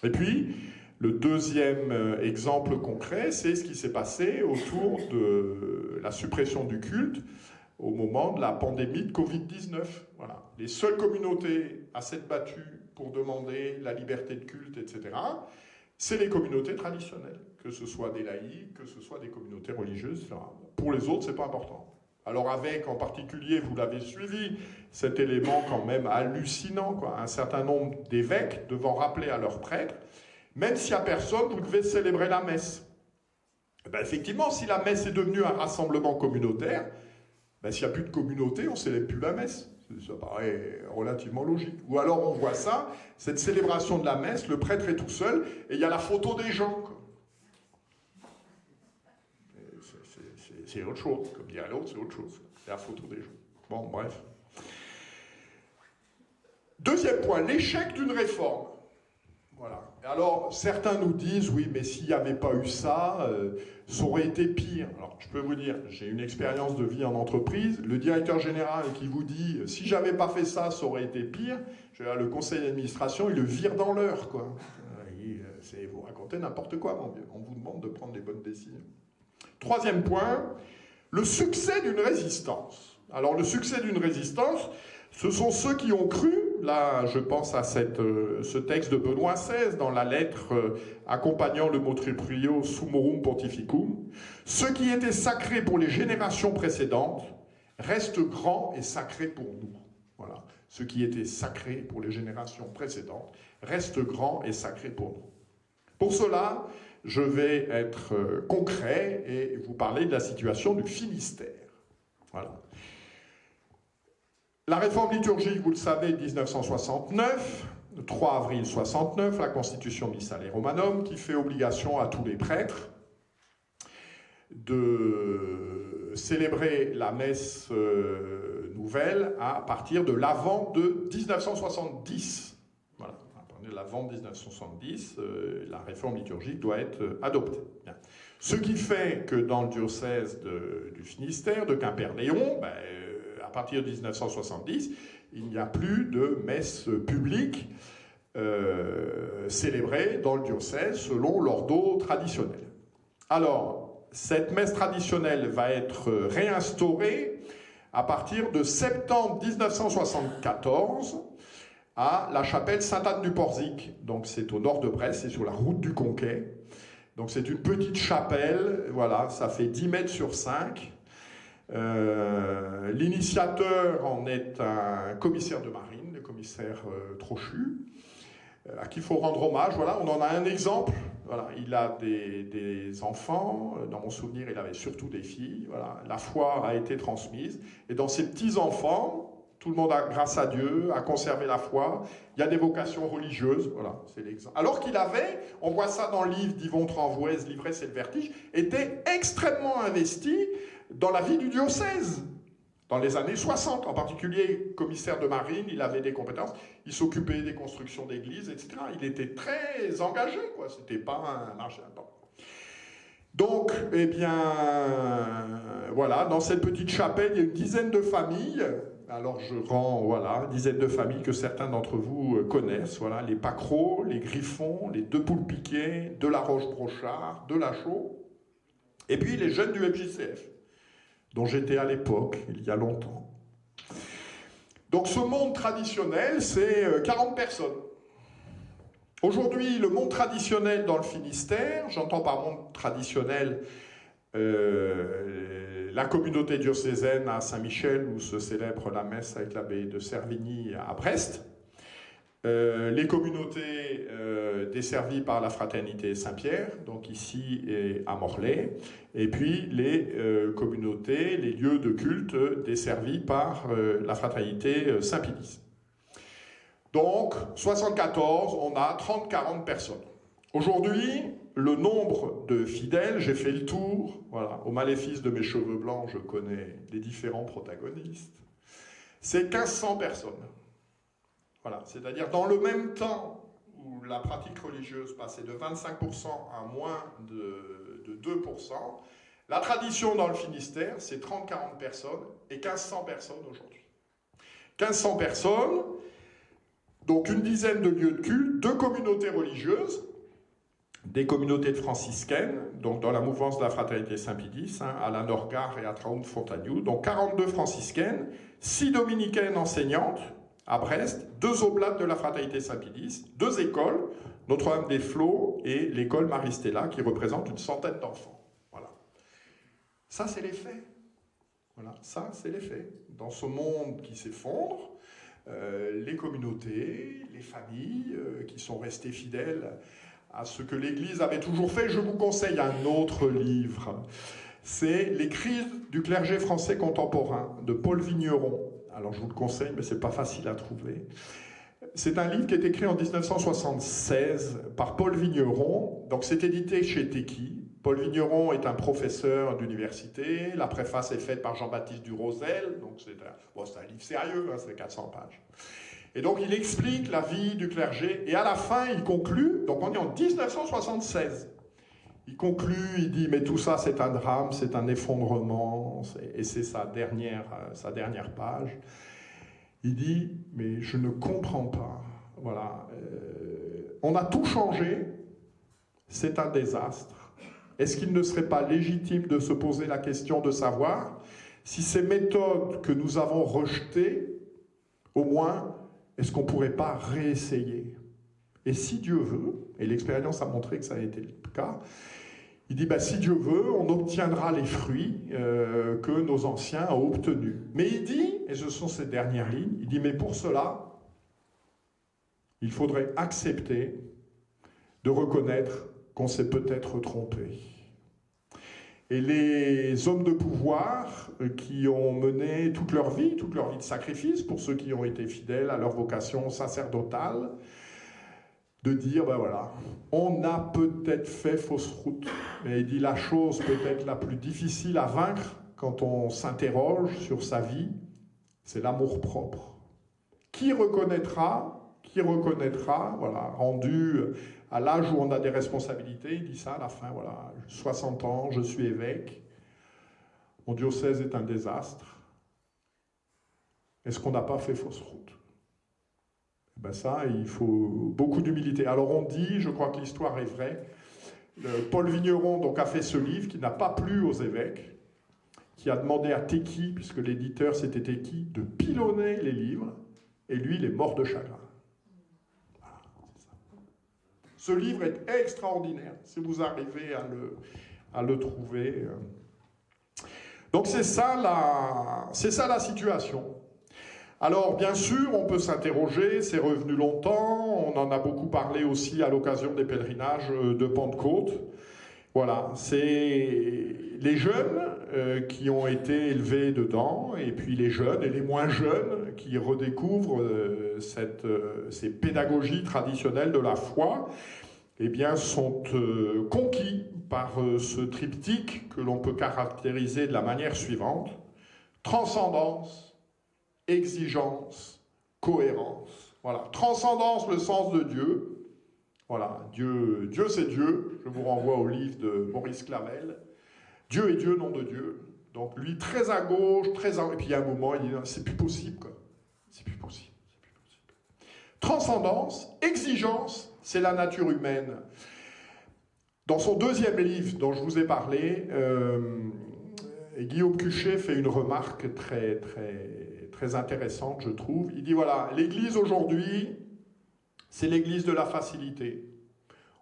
Et puis, le deuxième exemple concret, c'est ce qui s'est passé autour de la suppression du culte au moment de la pandémie de Covid-19. Voilà. Les seules communautés à s'être battues pour demander la liberté de culte, etc., c'est les communautés traditionnelles, que ce soit des laïcs, que ce soit des communautés religieuses, etc. Pour les autres, c'est pas important. Alors avec, en particulier, vous l'avez suivi, cet élément quand même hallucinant, quoi, un certain nombre d'évêques devant rappeler à leurs prêtres, même s'il n'y a personne, vous devez célébrer la messe. Ben effectivement, si la messe est devenue un rassemblement communautaire, s'il n'y a plus de communauté, on ne célèbre plus la messe. Ça paraît relativement logique. Ou alors on voit ça, cette célébration de la messe, le prêtre est tout seul, et il y a la photo des gens, quoi. C'est autre chose, comme dirait l'autre, c'est autre chose. C'est la photo des gens. Bon, bref. Deuxième point, l'échec d'une réforme. Voilà. Alors, certains nous disent, oui, mais s'il n'y avait pas eu ça, ça aurait été pire. Alors, je peux vous dire, j'ai une expérience de vie en entreprise. Le directeur général qui vous dit, si j'avais pas fait ça, ça aurait été pire. Le conseil d'administration, il le vire dans l'heure, quoi. Vous racontez n'importe quoi, mon Dieu. On vous demande de prendre les bonnes décisions. Troisième point, le succès d'une résistance. Alors, le succès d'une résistance, ce sont ceux qui ont cru, là je pense à ce texte de Benoît XVI dans la lettre accompagnant le Motriprio Summorum Pontificum, ce qui était sacré pour les générations précédentes reste grand et sacré pour nous. Voilà. Ce qui était sacré pour les générations précédentes reste grand et sacré pour nous. Pour cela, je vais être concret et vous parler de la situation du Finistère. Voilà. La réforme liturgique, vous le savez, 1969, le 3 avril 69, la Constitution Missale Romanum, qui fait obligation à tous les prêtres de célébrer la messe nouvelle à partir de l'Avent de 1970. Voilà, à partir de l'Avent de 1970, la réforme liturgique doit être adoptée. Bien. Ce qui fait que dans le diocèse du Finistère, de Quimper-Léon, à partir de 1970, il n'y a plus de messe publique célébrée dans le diocèse selon l'ordo traditionnel. Alors, cette messe traditionnelle va être réinstaurée à partir de septembre 1974 à la chapelle Sainte-Anne-du-Porzic. Donc c'est au nord de Brest, c'est sur la route du Conquet. Donc c'est une petite chapelle, voilà, ça fait 10 mètres sur 5. L'initiateur en est un commissaire de marine, le commissaire Trochu, à qui il faut rendre hommage. Voilà, on en a un exemple. Voilà, il a des enfants. Dans mon souvenir, il avait surtout des filles. Voilà, la foi a été transmise. Et dans ces petits-enfants, tout le monde, grâce à Dieu, a conservé la foi. Il y a des vocations religieuses. Voilà, c'est l'exemple. Alors qu'il avait, on voit ça dans le livre d'Yvon Tranvoise, L'ivresse et le vertige, était extrêmement investi dans la vie du diocèse. Dans les années 60, en particulier commissaire de marine, il avait des compétences, il s'occupait des constructions d'églises, etc. Il était très engagé, quoi. C'était pas un marché important. Donc, eh bien, voilà, dans cette petite chapelle, il y a une dizaine de familles. Alors je rends, voilà, une dizaine de familles que certains d'entre vous connaissent. Voilà, les Pacreaux, les Griffons, les Deux Poules Piquet, de la Roche-Brochard, de la Chaux, et puis les jeunes du FJCF, dont j'étais à l'époque, il y a longtemps. Donc ce monde traditionnel, c'est 40 personnes. Aujourd'hui, le monde traditionnel dans le Finistère, j'entends par monde traditionnel la communauté diocésaine à Saint-Michel, où se célèbre la messe avec l'abbé de Servigny à Brest, les communautés desservies par la fraternité Saint-Pierre, donc ici et à Morlaix, et puis les communautés, les lieux de culte desservis par la fraternité Saint-Pédis. Donc, 74, on a 30-40 personnes. Aujourd'hui, le nombre de fidèles, j'ai fait le tour, voilà, au maléfice de mes cheveux blancs, je connais les différents protagonistes. c'est 1500 personnes. Voilà, c'est-à-dire dans le même temps où la pratique religieuse passait de 25% à moins de 2%, la tradition dans le Finistère, c'est 30-40 personnes et 1500 personnes aujourd'hui. 1500 personnes, donc une dizaine de lieux de culte, 2 communautés religieuses, des communautés de franciscaines, donc dans la mouvance de la Fraternité Saint-Pédis, à la Norgard et à Traun-Fontagnou, donc 42 franciscaines, 6 dominicaines enseignantes à Brest, 2 oblates de la Fraternité Saint-Pédis, 2 écoles, Notre-Dame des Flots et l'école Marie-Stella, qui représente une centaine d'enfants. Voilà. Ça, c'est les faits. Voilà, ça, c'est les faits. Dans ce monde qui s'effondre, les communautés, les familles qui sont restées fidèles à ce que l'Église avait toujours fait. Je vous conseille un autre livre. C'est Les crises du clergé français contemporain de Paul Vigneron. Alors je vous le conseille, mais c'est pas facile à trouver. C'est un livre qui est écrit en 1976 par Paul Vigneron. Donc c'est édité chez Teki. Paul Vigneron est un professeur d'université. La préface est faite par Jean-Baptiste Durosel. Donc c'est un livre sérieux, hein, c'est 400 pages. Et donc il explique la vie du clergé. Et à la fin, il conclut, donc on est en 1976. Il conclut, il dit, mais tout ça c'est un drame, c'est un effondrement. Et c'est sa dernière page. Il dit, mais je ne comprends pas. Voilà. On a tout changé. C'est un désastre. Est-ce qu'il ne serait pas légitime de se poser la question de savoir si ces méthodes que nous avons rejetées, au moins, est-ce qu'on ne pourrait pas réessayer? Et si Dieu veut, et l'expérience a montré que ça a été le cas, il dit, si Dieu veut, on obtiendra les fruits que nos anciens ont obtenus. Mais il dit, et ce sont ces dernières lignes, il dit, mais pour cela, il faudrait accepter de reconnaître qu'on s'est peut-être trompé. Et les hommes de pouvoir qui ont mené toute leur vie de sacrifice, pour ceux qui ont été fidèles à leur vocation sacerdotale, de dire, voilà, on a peut-être fait fausse route, mais il dit la chose peut-être la plus difficile à vaincre quand on s'interroge sur sa vie, c'est l'amour-propre. Qui reconnaîtra, voilà, rendu à l'âge où on a des responsabilités, il dit ça à la fin, voilà, 60 ans, je suis évêque, mon diocèse est un désastre. Est-ce qu'on n'a pas fait fausse route? Ça, il faut beaucoup d'humilité. Alors on dit, je crois que l'histoire est vraie, Paul Vigneron donc, a fait ce livre qui n'a pas plu aux évêques, qui a demandé à Teki, puisque l'éditeur c'était Teki, de pilonner les livres, et lui, il est mort de chagrin. Voilà, c'est ça. Ce livre est extraordinaire, si vous arrivez à le trouver. Donc c'est ça la situation. Alors, bien sûr, on peut s'interroger, c'est revenu longtemps, on en a beaucoup parlé aussi à l'occasion des pèlerinages de Pentecôte. Voilà, c'est les jeunes qui ont été élevés dedans, et puis les jeunes et les moins jeunes qui redécouvrent ces pédagogies traditionnelles de la foi, eh bien, sont conquis par ce triptyque que l'on peut caractériser de la manière suivante: transcendance, exigence, cohérence. Voilà. Transcendance, le sens de Dieu. Voilà. Dieu c'est Dieu. Je vous renvoie au livre de Maurice Clavel. Dieu est Dieu, nom de Dieu. Donc lui, très à gauche, et puis il y a un moment, il dit, c'est plus possible, quoi. C'est plus possible. Transcendance, exigence, c'est la nature humaine. Dans son deuxième livre, dont je vous ai parlé, Guillaume Cuchet fait une remarque très, très, très intéressante, je trouve. Il dit, voilà, l'Église aujourd'hui, c'est l'Église de la facilité.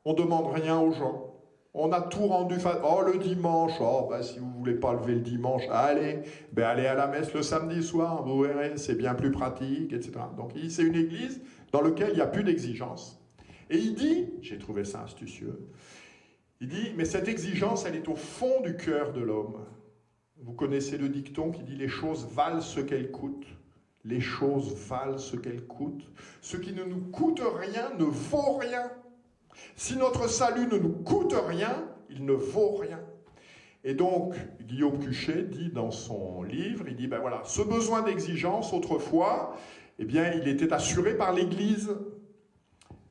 On ne demande rien aux gens. On a tout rendu facile. Oh, le dimanche, si vous ne voulez pas lever le dimanche, allez à la messe le samedi soir, vous verrez, c'est bien plus pratique, etc. Donc, c'est une Église dans laquelle il n'y a plus d'exigence. Et il dit, j'ai trouvé ça astucieux, il dit, mais cette exigence, elle est au fond du cœur de l'homme. Vous connaissez le dicton qui dit « les choses valent ce qu'elles coûtent ». Les choses valent ce qu'elles coûtent. Ce qui ne nous coûte rien ne vaut rien. Si notre salut ne nous coûte rien, il ne vaut rien. Et donc, Guillaume Cuchet dit dans son livre, il dit, ben voilà, ce besoin d'exigence, autrefois, eh bien, il était assuré par l'Église.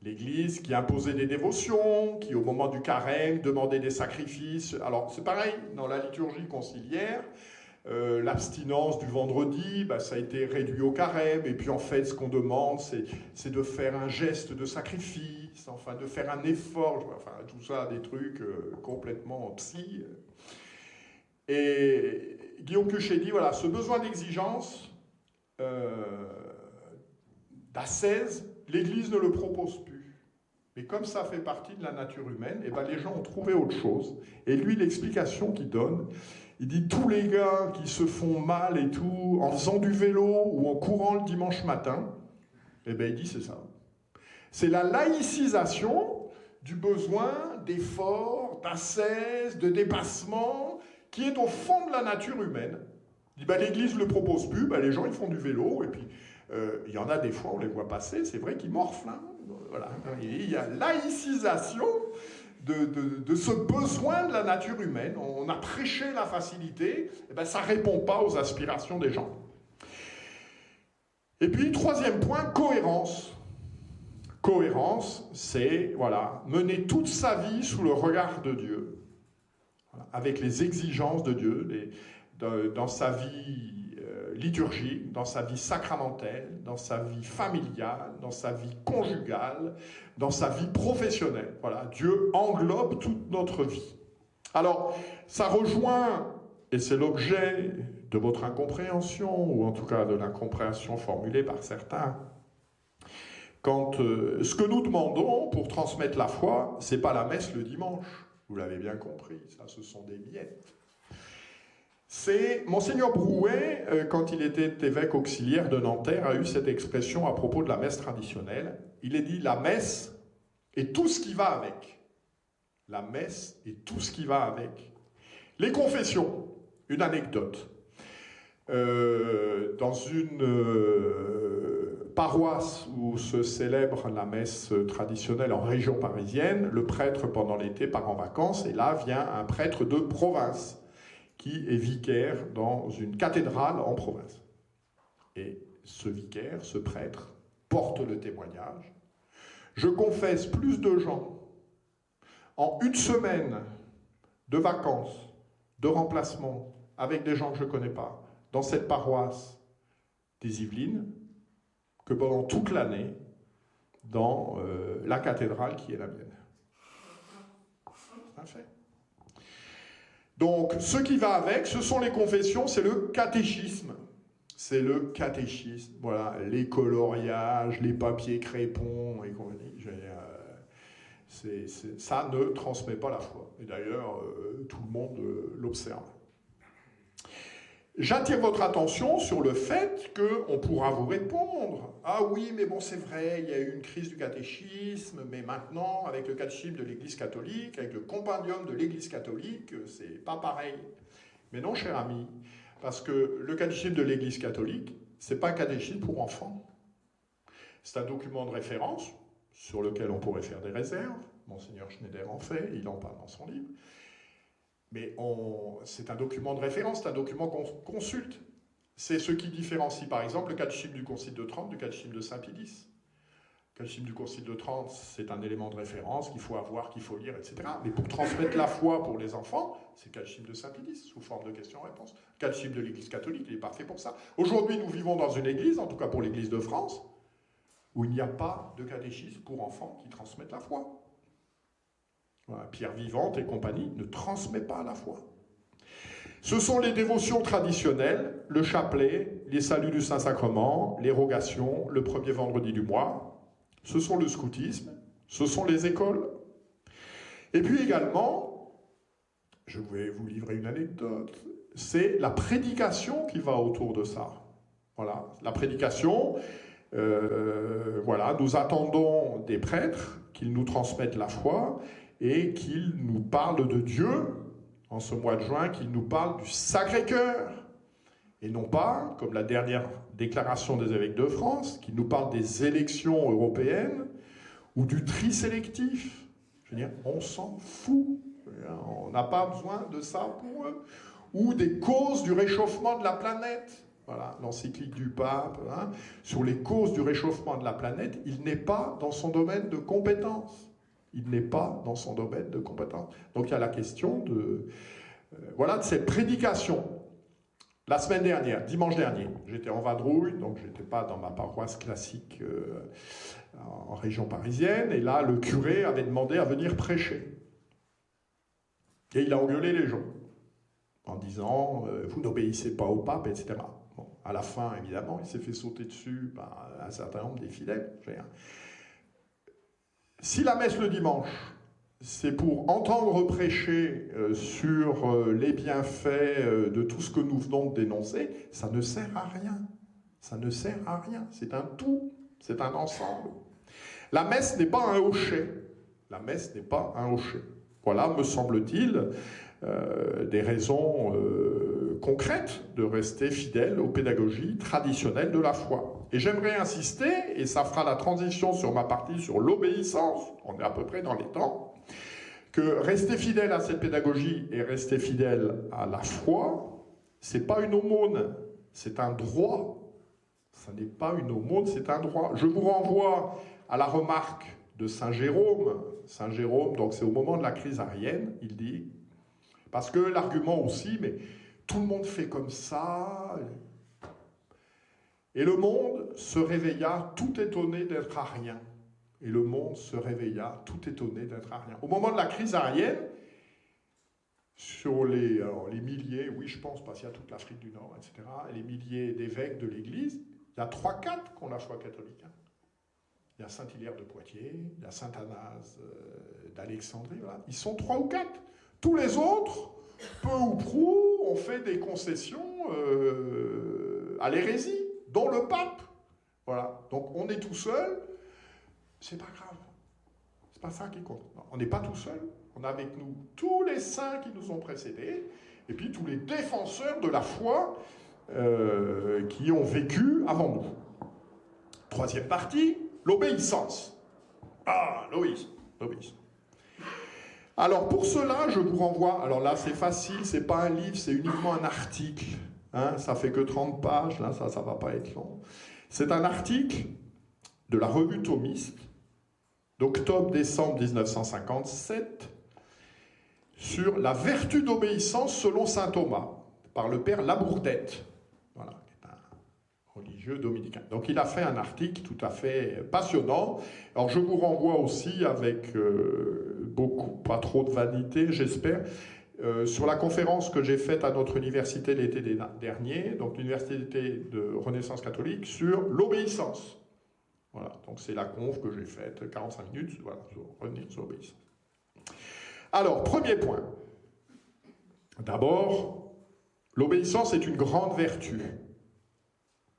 L'Église qui imposait des dévotions, qui au moment du carême demandait des sacrifices. Alors c'est pareil, dans la liturgie conciliaire, l'abstinence du vendredi, bah, ça a été réduit au carême, et puis en fait ce qu'on demande c'est de faire un geste de sacrifice, enfin de faire un effort, enfin tout ça, des trucs complètement psy. Et Guillaume Cuchet dit, voilà, ce besoin d'exigence, d'ascèse, l'Église ne le propose plus. Mais comme ça fait partie de la nature humaine, et ben les gens ont trouvé autre chose. Et lui, l'explication qu'il donne, il dit tous les gars qui se font mal et tout, en faisant du vélo ou en courant le dimanche matin, et ben il dit c'est ça. C'est la laïcisation du besoin d'effort, d'ascèse, de dépassement, qui est au fond de la nature humaine. Il dit ben, l'Église ne le propose plus, ben, les gens ils font du vélo, et puis il y en a des fois, on les voit passer, c'est vrai qu'ils morflent. Hein. Voilà. Il y a laïcisation de ce besoin de la nature humaine. On a prêché la facilité, et ben, ça ne répond pas aux aspirations des gens. Et puis, troisième point, cohérence. Cohérence, c'est voilà, mener toute sa vie sous le regard de Dieu, voilà, avec les exigences de Dieu, dans sa vie liturgique, dans sa vie sacramentelle, dans sa vie familiale, dans sa vie conjugale, dans sa vie professionnelle. Voilà, Dieu englobe toute notre vie. Alors, ça rejoint, et c'est l'objet de votre incompréhension, ou en tout cas de l'incompréhension formulée par certains, quand ce que nous demandons pour transmettre la foi, c'est pas la messe le dimanche. Vous l'avez bien compris, ça, ce sont des miettes. C'est Monseigneur Brouet, quand il était évêque auxiliaire de Nanterre, a eu cette expression à propos de la messe traditionnelle. Il a dit la messe et tout ce qui va avec. La messe et tout ce qui va avec. Les confessions, une anecdote. Dans une paroisse où se célèbre la messe traditionnelle en région parisienne, le prêtre pendant l'été part en vacances et là vient un prêtre de province qui est vicaire dans une cathédrale en province. Et ce vicaire, ce prêtre, porte le témoignage. Je confesse plus de gens en une semaine de vacances, de remplacement, avec des gens que je ne connais pas, dans cette paroisse des Yvelines, que pendant toute l'année, dans la cathédrale qui est la mienne. C'est un fait. Donc, ce qui va avec, ce sont les confessions, c'est le catéchisme. C'est le catéchisme, voilà, les coloriages, les papiers crépons et compagnie. Ça ne transmet pas la foi. Et d'ailleurs, tout le monde l'observe. J'attire votre attention sur le fait qu'on pourra vous répondre. Ah oui, mais bon, c'est vrai, il y a eu une crise du catéchisme, mais maintenant, avec le catéchisme de l'Église catholique, avec le compendium de l'Église catholique, c'est pas pareil. Mais non, cher ami, parce que le catéchisme de l'Église catholique, c'est pas un catéchisme pour enfants. C'est un document de référence sur lequel on pourrait faire des réserves. Monseigneur Schneider en fait, il en parle dans son livre. Mais c'est un document de référence, c'est un document qu'on consulte. C'est ce qui différencie, par exemple, le catéchisme du Concile de Trente du catéchisme de Saint-Pie X. Le catéchisme du Concile de Trente, c'est un élément de référence qu'il faut avoir, qu'il faut lire, etc. Mais pour transmettre la foi pour les enfants, c'est le catéchisme de Saint-Pie X, sous forme de questions-réponses. Le catéchisme de l'Église catholique, il est parfait pour ça. Aujourd'hui, nous vivons dans une église, en tout cas pour l'Église de France, où il n'y a pas de catéchisme pour enfants qui transmettent la foi. Voilà, Pierre Vivante et compagnie ne transmet pas la foi. Ce sont les dévotions traditionnelles, le chapelet, les saluts du Saint-Sacrement, les rogations, le premier vendredi du mois. Ce sont le scoutisme, ce sont les écoles. Et puis également, je vais vous livrer une anecdote, c'est la prédication qui va autour de ça. Voilà, la prédication, voilà, nous attendons des prêtres qu'ils nous transmettent la foi et qu'ils nous parlent de Dieu, en ce mois de juin, qu'ils nous parlent du Sacré-Cœur, et non pas, comme la dernière déclaration des évêques de France, qu'ils nous parlent des élections européennes ou du tri sélectif. Je veux dire, on s'en fout. On n'a pas besoin de ça pour eux. Ou des causes du réchauffement de la planète. Voilà, l'encyclique du pape, sur les causes du réchauffement de la planète, il n'est pas dans son domaine de compétence. Il n'est pas dans son domaine de compétence. Donc il y a la question de cette prédication. La semaine dernière, dimanche dernier, j'étais en vadrouille, donc je n'étais pas dans ma paroisse classique en région parisienne, et là le curé avait demandé à venir prêcher. Et il a engueulé les gens, en disant « vous n'obéissez pas au pape », etc. Bon, à la fin, évidemment, il s'est fait sauter dessus par un certain nombre des fidèles. Si la messe le dimanche, c'est pour entendre prêcher sur les bienfaits de tout ce que nous venons de dénoncer, ça ne sert à rien. Ça ne sert à rien. C'est un tout, c'est un ensemble. La messe n'est pas un hochet. La messe n'est pas un hochet. Voilà, me semble-t-il, des raisons concrètes de rester fidèle aux pédagogies traditionnelles de la foi. Et j'aimerais insister, et ça fera la transition sur ma partie sur l'obéissance, on est à peu près dans les temps, que rester fidèle à cette pédagogie et rester fidèle à la foi, c'est pas une aumône, c'est un droit. Ça n'est pas une aumône, c'est un droit. Je vous renvoie à la remarque de Saint Jérôme. Saint Jérôme, donc c'est au moment de la crise arienne, il dit, parce que l'argument aussi, mais tout le monde fait comme ça. Et le monde se réveilla tout étonné d'être à rien. Et le monde se réveilla tout étonné d'être à rien. Au moment de la crise arienne, sur les milliers, oui je pense, parce qu'il y a toute l'Afrique du Nord, etc., les milliers d'évêques de l'Église, il y a 3-4 qui ont la foi catholique. Il y a Saint-Hilaire de Poitiers, il y a Saint-Anase d'Alexandrie, voilà. Ils sont 3 ou 4. Tous les autres, peu ou prou, ont fait des concessions à l'hérésie, dont le pape. Voilà. Donc on est tout seul, c'est pas grave. C'est pas ça qui compte. Non, on n'est pas tout seul. On a avec nous tous les saints qui nous ont précédés, et puis tous les défenseurs de la foi qui ont vécu avant nous. Troisième partie, l'obéissance. Ah, l'obéissance. Alors pour cela, je vous renvoie, alors là c'est facile, c'est pas un livre, c'est uniquement un article. Ça fait que 30 pages, là ça va pas être long. C'est un article de la revue thomiste d'octobre-décembre 1957 sur la vertu d'obéissance selon saint Thomas, par le père Labourdette, voilà, qui est un religieux dominicain. Donc il a fait un article tout à fait passionnant. Alors je vous renvoie aussi avec pas trop de vanité, j'espère, sur la conférence que j'ai faite à notre université l'été dernier, donc l'université de Renaissance catholique, sur l'obéissance. Voilà, donc c'est la conf que j'ai faite, 45 minutes, voilà, sur revenir sur l'obéissance. Alors, premier point. D'abord, l'obéissance est une grande vertu.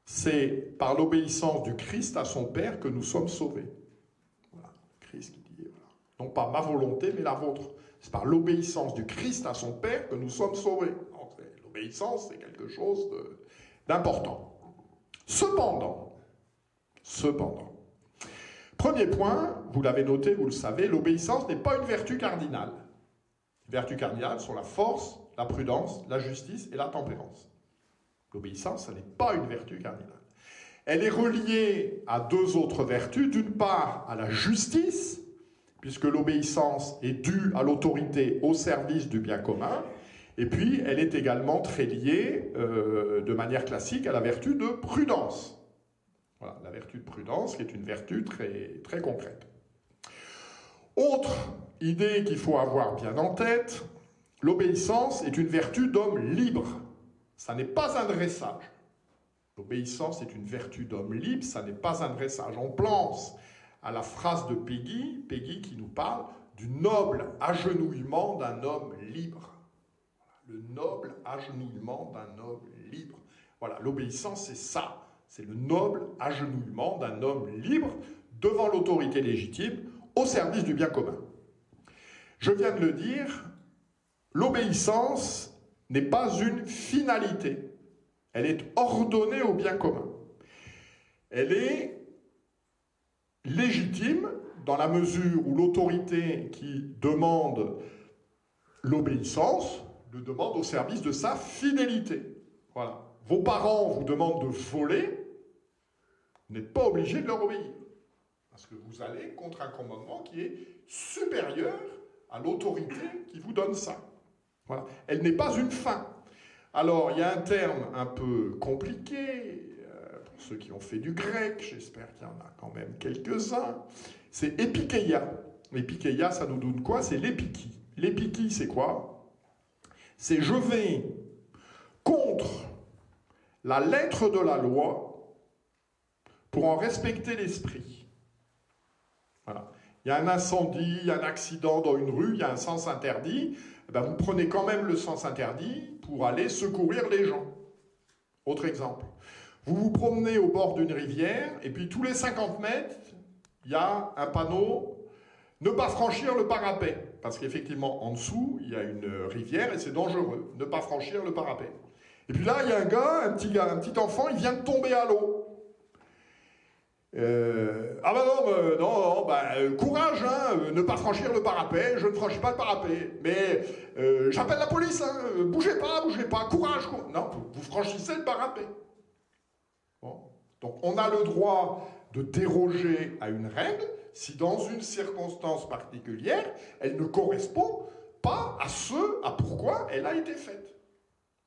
C'est par l'obéissance du Christ à son Père que nous sommes sauvés. Voilà, Christ qui dit, voilà. Non pas ma volonté, mais la vôtre. C'est par l'obéissance du Christ à son Père que nous sommes sauvés. L'obéissance, c'est quelque chose d'important. Cependant, premier point, vous l'avez noté, vous le savez, l'obéissance n'est pas une vertu cardinale. Les vertus cardinales sont la force, la prudence, la justice et la tempérance. L'obéissance, ce n'est pas une vertu cardinale. Elle est reliée à deux autres vertus. D'une part, à la justice, puisque l'obéissance est due à l'autorité au service du bien commun. Et puis, elle est également très liée, de manière classique, à la vertu de prudence. Voilà, la vertu de prudence, qui est une vertu très, très concrète. Autre idée qu'il faut avoir bien en tête, l'obéissance est une vertu d'homme libre. Ça n'est pas un dressage. L'obéissance est une vertu d'homme libre, ça n'est pas un dressage. On pense à la phrase de Peggy qui nous parle du noble agenouillement d'un homme libre. Le noble agenouillement d'un homme libre. Voilà, l'obéissance, c'est ça. C'est le noble agenouillement d'un homme libre devant l'autorité légitime au service du bien commun. Je viens de le dire, l'obéissance n'est pas une finalité. Elle est ordonnée au bien commun. Elle est légitime dans la mesure où l'autorité qui demande l'obéissance le demande au service de sa fidélité. Voilà. Vos parents vous demandent de voler, vous n'êtes pas obligé de leur obéir. Parce que vous allez contre un commandement qui est supérieur à l'autorité qui vous donne ça. Voilà. Elle n'est pas une fin. Alors, il y a un terme un peu compliqué, pour ceux qui ont fait du grec, j'espère qu'il y en a quand même quelques-uns, c'est épikeia. Épikeia, ça nous donne quoi? C'est l'épiki. L'épiki, c'est quoi? C'est je vais contre la lettre de la loi pour en respecter l'esprit. Voilà. Il y a un incendie, il y a un accident dans une rue, il y a un sens interdit, eh bien, vous prenez quand même le sens interdit pour aller secourir les gens. Autre exemple. Vous vous promenez au bord d'une rivière, et puis tous les 50 mètres, il y a un panneau « Ne pas franchir le parapet ». Parce qu'effectivement, en dessous, il y a une rivière et c'est dangereux. Ne pas franchir le parapet. Et puis là, il y a un petit enfant, il vient de tomber à l'eau. Ah bah non, courage, hein, ne pas franchir le parapet, je ne franchis pas le parapet. Mais j'appelle la police, hein, bougez pas, courage. Non, vous franchissez le parapet. Bon. Donc on a le droit de déroger à une règle si dans une circonstance particulière, elle ne correspond pas à pourquoi elle a été faite.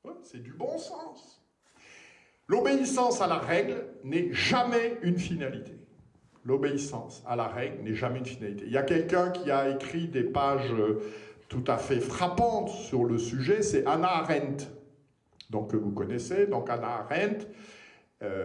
Ouais, c'est du bon sens. L'obéissance à la règle n'est jamais une finalité. L'obéissance à la règle n'est jamais une finalité. Il y a quelqu'un qui a écrit des pages tout à fait frappantes sur le sujet, c'est Hannah Arendt, donc, que vous connaissez. Donc Hannah Arendt,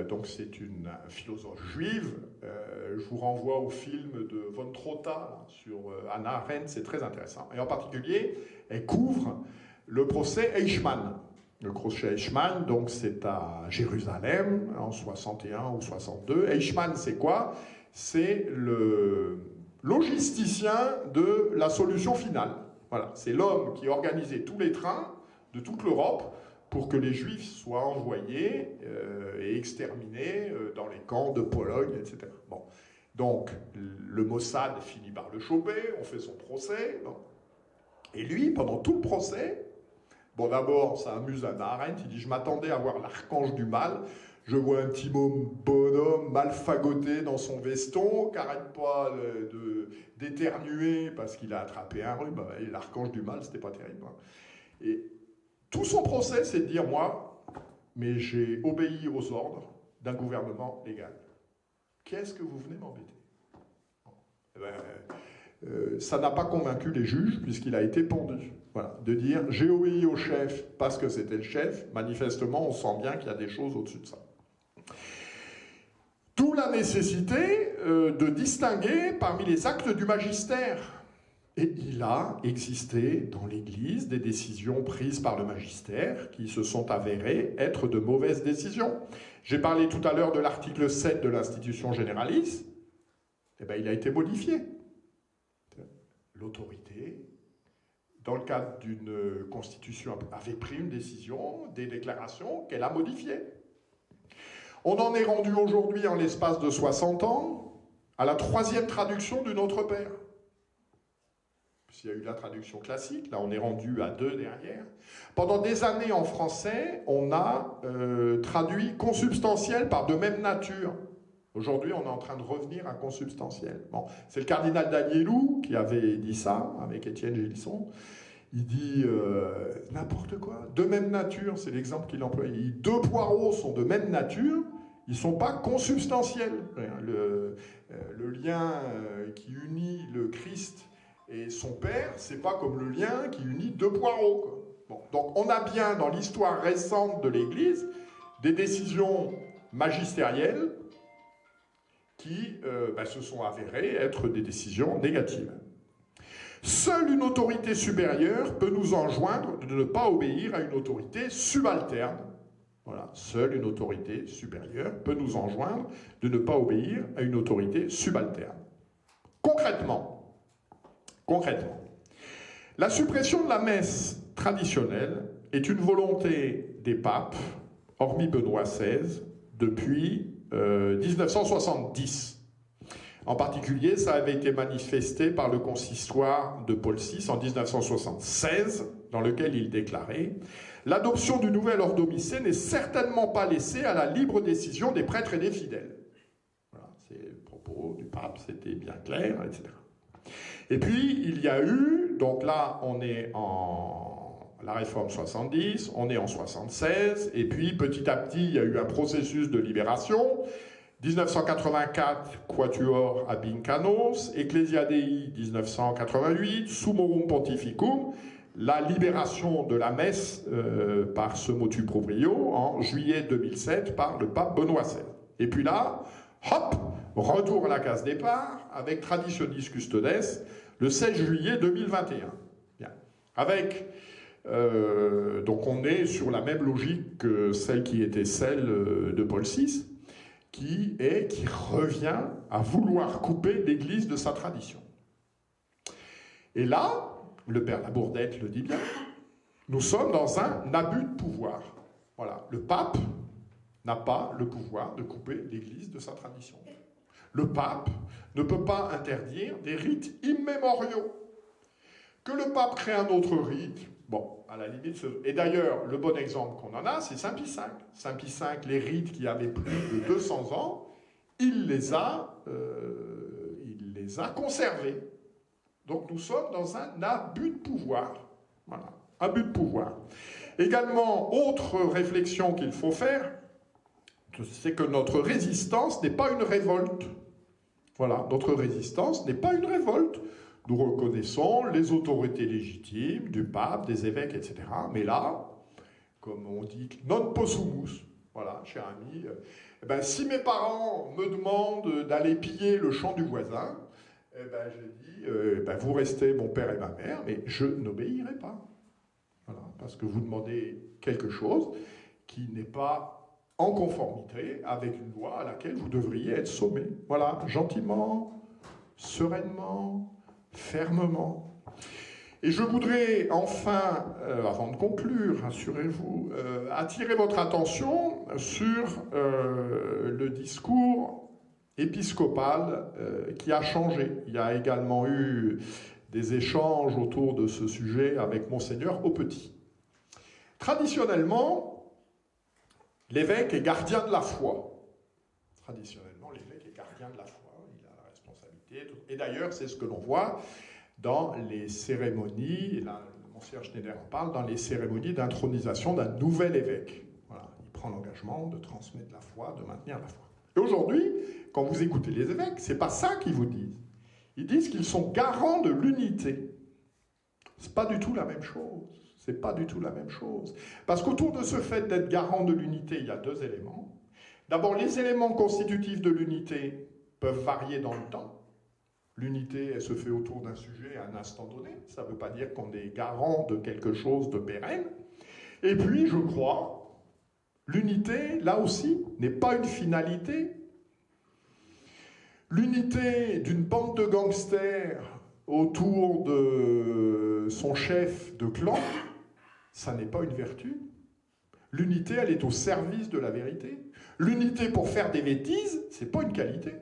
donc c'est une philosophe juive. Je vous renvoie au film de von Trotta là, sur Hannah Arendt, c'est très intéressant. Et en particulier, elle couvre le procès Eichmann. Le procès Eichmann, donc c'est à Jérusalem, en 61 ou 62. Eichmann, c'est quoi? C'est le logisticien de la solution finale. Voilà, c'est l'homme qui organisait tous les trains de toute l'Europe pour que les Juifs soient envoyés et exterminés dans les camps de Pologne, etc. Bon. Donc, le Mossad finit par le choper, on fait son procès. Bon. Et lui, pendant tout le procès, bon, d'abord, ça amuse Hannah Arendt, il dit « Je m'attendais à voir l'archange du mal, je vois un petit bonhomme mal fagoté dans son veston, qui n'arrête pas d'éternuer parce qu'il a attrapé un rhume. L'archange du mal, c'était pas terrible. Hein. » Et tout son procès, c'est de dire « Moi, mais j'ai obéi aux ordres d'un gouvernement légal. Qu'est-ce que vous venez m'embêter ?» ça n'a pas convaincu les juges puisqu'il a été pendu. Voilà, de dire j'ai obéi au chef parce que c'était le chef, manifestement on sent bien qu'il y a des choses au-dessus de ça. D'où la nécessité de distinguer parmi les actes du magistère. Et il a existé dans l'Église des décisions prises par le magistère qui se sont avérées être de mauvaises décisions. J'ai parlé tout à l'heure de l'article 7 de l'Institution Généraliste. Eh bien, il a été modifié. L'autorité, dans le cadre d'une constitution, avait pris une décision, des déclarations qu'elle a modifiées. On en est rendu aujourd'hui, en l'espace de 60 ans, à la 3e traduction du Notre Père. S'il y a eu la traduction classique, là on est rendu à 2 derrière. Pendant des années en français, on a traduit consubstantiel par de même nature. Aujourd'hui, on est en train de revenir à consubstantiel. Bon, c'est le cardinal d'Agnelou qui avait dit ça, avec Étienne Gilson. Il dit n'importe quoi. De même nature, c'est l'exemple qu'il emploie. Il dit 2 poireaux sont de même nature, ils ne sont pas consubstantiels. Le lien qui unit le Christ et son Père, c'est pas comme le lien qui unit 2 poireaux. Quoi. Bon, donc on a bien dans l'histoire récente de l'Église des décisions magistérielles qui se sont avérées être des décisions négatives. Seule une autorité supérieure peut nous enjoindre de ne pas obéir à une autorité subalterne. Voilà, seule une autorité supérieure peut nous enjoindre de ne pas obéir à une autorité subalterne. Concrètement, la suppression de la messe traditionnelle est une volonté des papes, hormis Benoît XVI, depuis 1970. En particulier, ça avait été manifesté par le consistoire de Paul VI en 1976, dans lequel il déclarait « L'adoption du nouvel ordre domicile n'est certainement pas laissée à la libre décision des prêtres et des fidèles. » Voilà, c'est le propos du pape, c'était bien clair, etc. Et puis, il y a eu, donc là, on est en la réforme 70, on est en 76, et puis petit à petit, il y a eu un processus de libération. 1984, Quatuor Abincanos, Ecclesia Dei 1988, Summorum Pontificum, la libération de la messe par ce motu proprio en juillet 2007 par le pape Benoît XVI. Et puis là, hop, retour à la case départ avec Traditionis Custodes le 16 juillet 2021. Bien. Avec, donc on est sur la même logique que celle qui était celle de Paul VI, qui revient à vouloir couper l'Église de sa tradition. Et là, le père Labourdette le dit bien, nous sommes dans un abus de pouvoir. Voilà, le pape n'a pas le pouvoir de couper l'Église de sa tradition. Le pape ne peut pas interdire des rites immémoriaux. Que le pape crée un autre rite, bon, à la limite... Et d'ailleurs, le bon exemple qu'on en a, c'est Saint Pie V. Saint Pie V, les rites qui avaient plus de 200 ans, il les a conservés. Donc nous sommes dans un abus de pouvoir. Voilà, abus de pouvoir. Également, autre réflexion qu'il faut faire, c'est que notre résistance n'est pas une révolte. Voilà, notre résistance n'est pas une révolte. Nous reconnaissons les autorités légitimes du pape, des évêques, etc. Mais là, comme on dit, non possumus, voilà, cher ami, si mes parents me demandent d'aller piller le champ du voisin, je dis, vous restez mon père et ma mère, mais je n'obéirai pas. Voilà, parce que vous demandez quelque chose qui n'est pas en conformité avec une loi à laquelle vous devriez être sommé. Voilà, gentiment, sereinement, fermement. Et je voudrais enfin, avant de conclure, rassurez-vous, attirer votre attention sur le discours épiscopal qui a changé. Il y a également eu des échanges autour de ce sujet avec Monseigneur Aupetit. Traditionnellement, l'évêque est gardien de la foi. Traditionnellement, l'évêque est gardien de la foi. Il a la responsabilité. Et d'ailleurs, c'est ce que l'on voit dans les cérémonies, et là, Monseigneur Schneider en parle, dans les cérémonies d'intronisation d'un nouvel évêque. Voilà, il prend l'engagement de transmettre la foi, de maintenir la foi. Et aujourd'hui, quand vous écoutez les évêques, c'est pas ça qu'ils vous disent. Ils disent qu'ils sont garants de l'unité. C'est pas du tout la même chose. C'est pas du tout la même chose. Parce qu'autour de ce fait d'être garant de l'unité, il y a deux éléments. D'abord, les éléments constitutifs de l'unité peuvent varier dans le temps. L'unité, elle se fait autour d'un sujet à un instant donné. Ça ne veut pas dire qu'on est garant de quelque chose de pérenne. Et puis, je crois, l'unité, là aussi, n'est pas une finalité. L'unité d'une bande de gangsters autour de son chef de clan, ça n'est pas une vertu. L'unité, elle est au service de la vérité. L'unité pour faire des bêtises, c'est pas une qualité.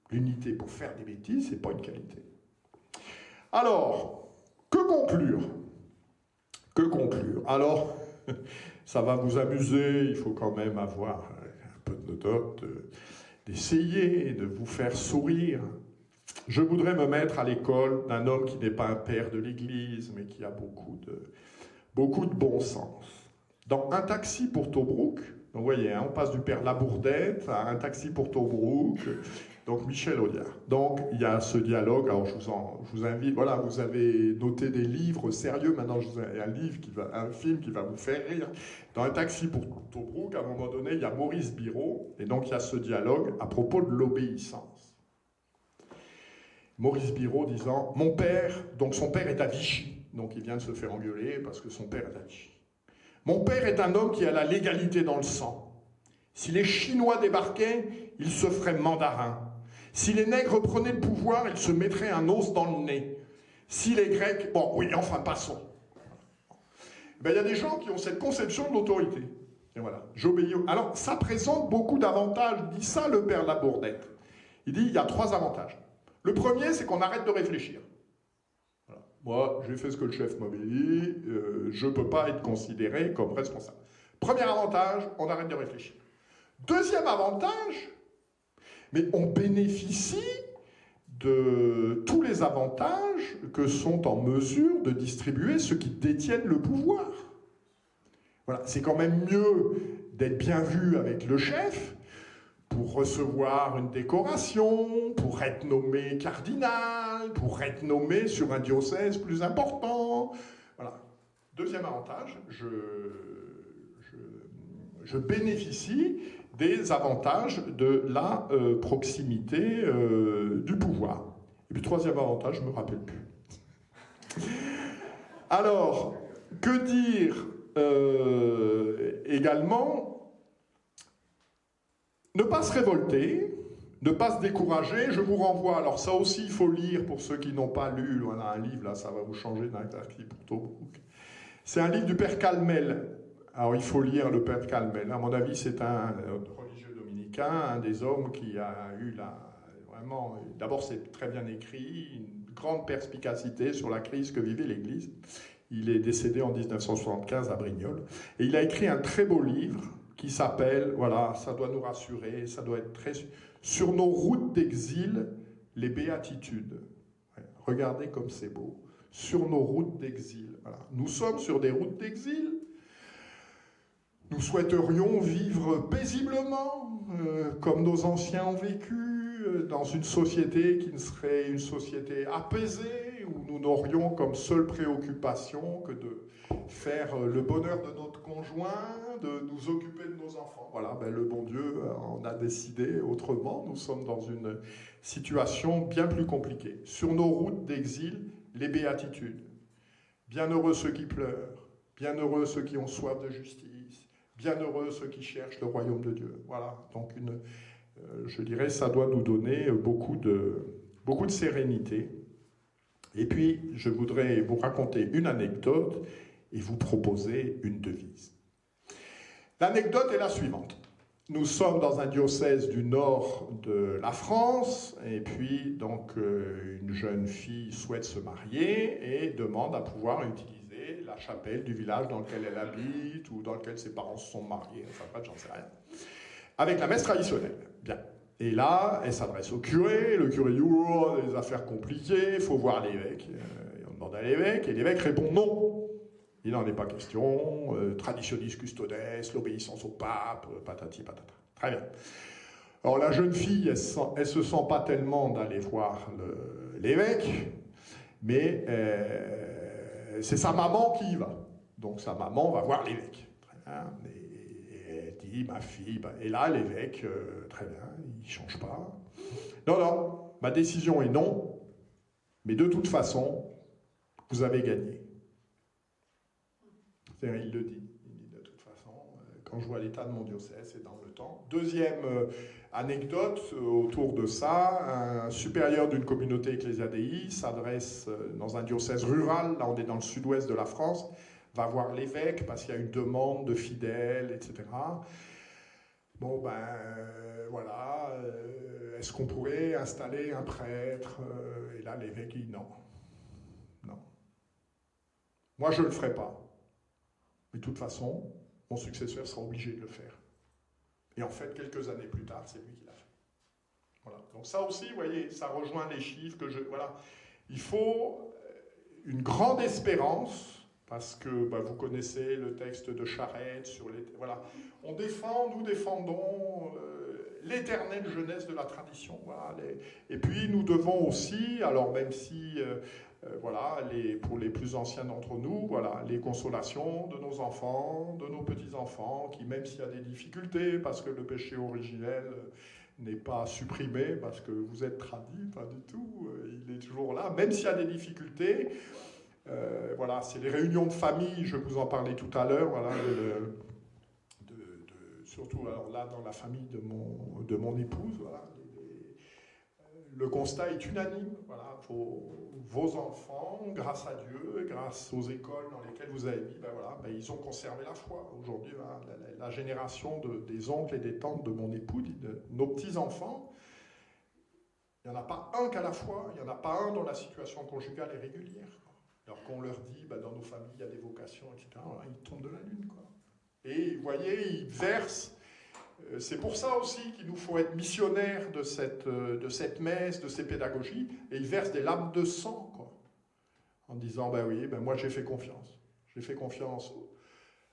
L'unité pour faire des bêtises, c'est pas une qualité. Alors, que conclure? Que conclure? Alors, ça va vous amuser, il faut quand même avoir un peu de note, d'essayer de vous faire sourire. Je voudrais me mettre à l'école d'un homme qui n'est pas un père de l'Église, mais qui a beaucoup de bon sens. Dans Un taxi pour Tobruk, donc vous voyez, on passe du père Labourdette à Un taxi pour Tobruk, donc Michel Audiard. Donc il y a ce dialogue, alors je vous invite, voilà, vous avez noté des livres sérieux, maintenant je vous ai un film qui va vous faire rire. Dans Un taxi pour Tobruk, à un moment donné, il y a Maurice Biraud, et donc il y a ce dialogue à propos de l'obéissance. Maurice Biraud disant, mon père, donc son père est à Vichy, donc il vient de se faire engueuler parce que son père est à Vichy. Mon père est un homme qui a la légalité dans le sang. Si les Chinois débarquaient, il se ferait mandarin. Si les nègres prenaient le pouvoir, il se mettrait un os dans le nez. Si les Grecs... Bon, oui, enfin, passons. Il y a des gens qui ont cette conception de l'autorité. Et voilà, j'obéis. Alors, ça présente beaucoup d'avantages, dit ça le père Labourdette. Il dit, il y a 3 avantages. Le premier, c'est qu'on arrête de réfléchir. Voilà. Moi, j'ai fait ce que le chef m'avait dit, je ne peux pas être considéré comme responsable. Premier avantage, on arrête de réfléchir. Deuxième avantage, mais on bénéficie de tous les avantages que sont en mesure de distribuer ceux qui détiennent le pouvoir. Voilà, c'est quand même mieux d'être bien vu avec le chef pour recevoir une décoration, pour être nommé cardinal, pour être nommé sur un diocèse plus important. Voilà. Deuxième avantage, je bénéficie des avantages de la proximité du pouvoir. Et puis troisième avantage, je ne me rappelle plus. Alors, que dire également? Ne pas se révolter, ne pas se décourager. Je vous renvoie, alors ça aussi il faut lire pour ceux qui n'ont pas lu, voilà un livre, là ça va vous changer d'un article pour Tobruk. C'est un livre du Père Calmel. Alors il faut lire le Père Calmel. À mon avis, c'est un religieux dominicain, un des hommes qui a eu vraiment... D'abord, c'est très bien écrit, une grande perspicacité sur la crise que vivait l'Église. Il est décédé en 1975 à Brignoles. Et il a écrit un très beau livre qui s'appelle, voilà, ça doit nous rassurer, ça doit être très... Sur nos routes d'exil, les béatitudes. Ouais, regardez comme c'est beau. Sur nos routes d'exil. Voilà. Nous sommes sur des routes d'exil. Nous souhaiterions vivre paisiblement, comme nos anciens ont vécu, dans une société qui ne serait une société apaisée, où nous n'aurions comme seule préoccupation que de faire le bonheur de notre conjoint, de nous occuper de nos enfants. Voilà, ben le bon Dieu en a décidé autrement. Nous sommes dans une situation bien plus compliquée. Sur nos routes d'exil, les béatitudes. Bienheureux ceux qui pleurent, bienheureux ceux qui ont soif de justice, bienheureux ceux qui cherchent le royaume de Dieu. Voilà, donc je dirais, ça doit nous donner beaucoup de sérénité. Et puis, je voudrais vous raconter une anecdote et vous proposer une devise. L'anecdote est la suivante. Nous sommes dans un diocèse du nord de la France, et puis donc une jeune fille souhaite se marier et demande à pouvoir utiliser la chapelle du village dans lequel elle habite ou dans lequel ses parents se sont mariés, enfin pas, j'en sais rien, avec la messe traditionnelle. Bien. Et là, elle s'adresse au curé, le curé dit oh, des affaires compliquées, il faut voir l'évêque. On demande à l'évêque, et l'évêque répond non. Il n'en est pas question, traditionis custodes, l'obéissance au pape, patati patata. Très bien. Alors la jeune fille, elle se sent pas tellement d'aller voir l'évêque, mais c'est sa maman qui y va. Donc sa maman va voir l'évêque. Très bien. Et elle dit, ma fille, et là l'évêque, très bien, il ne change pas. Non, non, ma décision est non, mais de toute façon, vous avez gagné. Il le dit. Il dit de toute façon, quand je vois l'état de mon diocèse, c'est dans le temps. Deuxième anecdote autour de ça, un supérieur d'une communauté ecclésiadei s'adresse dans un diocèse rural, là on est dans le sud-ouest de la France, va voir l'évêque parce qu'il y a une demande de fidèles, etc. Bon ben voilà, est-ce qu'on pourrait installer un prêtre? Et là l'évêque dit non. Non. Moi je ne le ferai pas. Mais de toute façon, mon successeur sera obligé de le faire. Et en fait, quelques années plus tard, c'est lui qui l'a fait. Voilà. Donc ça aussi, vous voyez, ça rejoint les chiffres que je... Voilà. Il faut une grande espérance, parce que vous connaissez le texte de Charette sur les... Voilà. Nous défendons l'éternelle jeunesse de la tradition. Voilà. Et puis nous devons aussi, alors même si... voilà, pour les plus anciens d'entre nous, voilà, les consolations de nos enfants, de nos petits-enfants, qui même s'il y a des difficultés, parce que le péché originel n'est pas supprimé, parce que vous êtes tradis, pas du tout, il est toujours là, même s'il y a des difficultés, voilà, c'est les réunions de famille, je vous en parlais tout à l'heure, voilà, surtout alors là dans la famille de mon épouse, voilà, le constat est unanime. Voilà, vos enfants, grâce à Dieu, grâce aux écoles dans lesquelles vous avez mis, ils ont conservé la foi. Aujourd'hui, la génération des oncles et des tantes de mon époux, nos petits-enfants, Il n'y en a pas un qu'à la fois, il n'y en a pas un dont la situation conjugale est régulière. Alors qu'on leur dit, dans nos familles, il y a des vocations, etc., ils tombent de la lune, quoi. Et vous voyez, ils versent. C'est pour ça aussi qu'il nous faut être missionnaires de cette messe, de ces pédagogies, et ils versent des larmes de sang, quoi. En disant, oui, moi j'ai fait confiance. J'ai fait confiance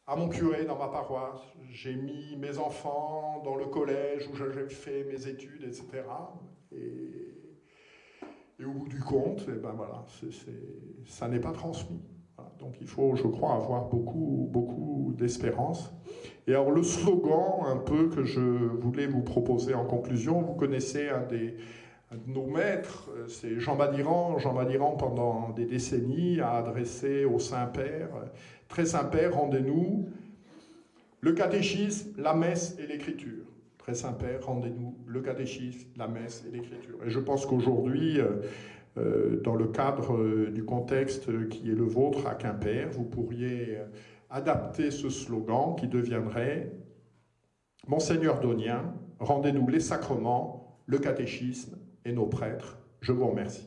à mon curé dans ma paroisse. J'ai mis mes enfants dans le collège où j'ai fait mes études, etc. Et au bout du compte, voilà, ça n'est pas transmis. Voilà. Donc il faut, je crois, avoir beaucoup d'espérance. Et alors le slogan un peu que je voulais vous proposer en conclusion, vous connaissez un de nos maîtres, c'est Jean Madiran. Jean Madiran, pendant des décennies, a adressé au Saint-Père, « Très Saint-Père, rendez-nous le catéchisme, la messe et l'écriture. » Très Saint-Père, rendez-nous le catéchisme, la messe et l'écriture. Et je pense qu'aujourd'hui, dans le cadre du contexte qui est le vôtre à Quimper, vous pourriez adapter ce slogan qui deviendrait « Monseigneur Donien, rendez-nous les sacrements, le catéchisme et nos prêtres. » Je vous remercie.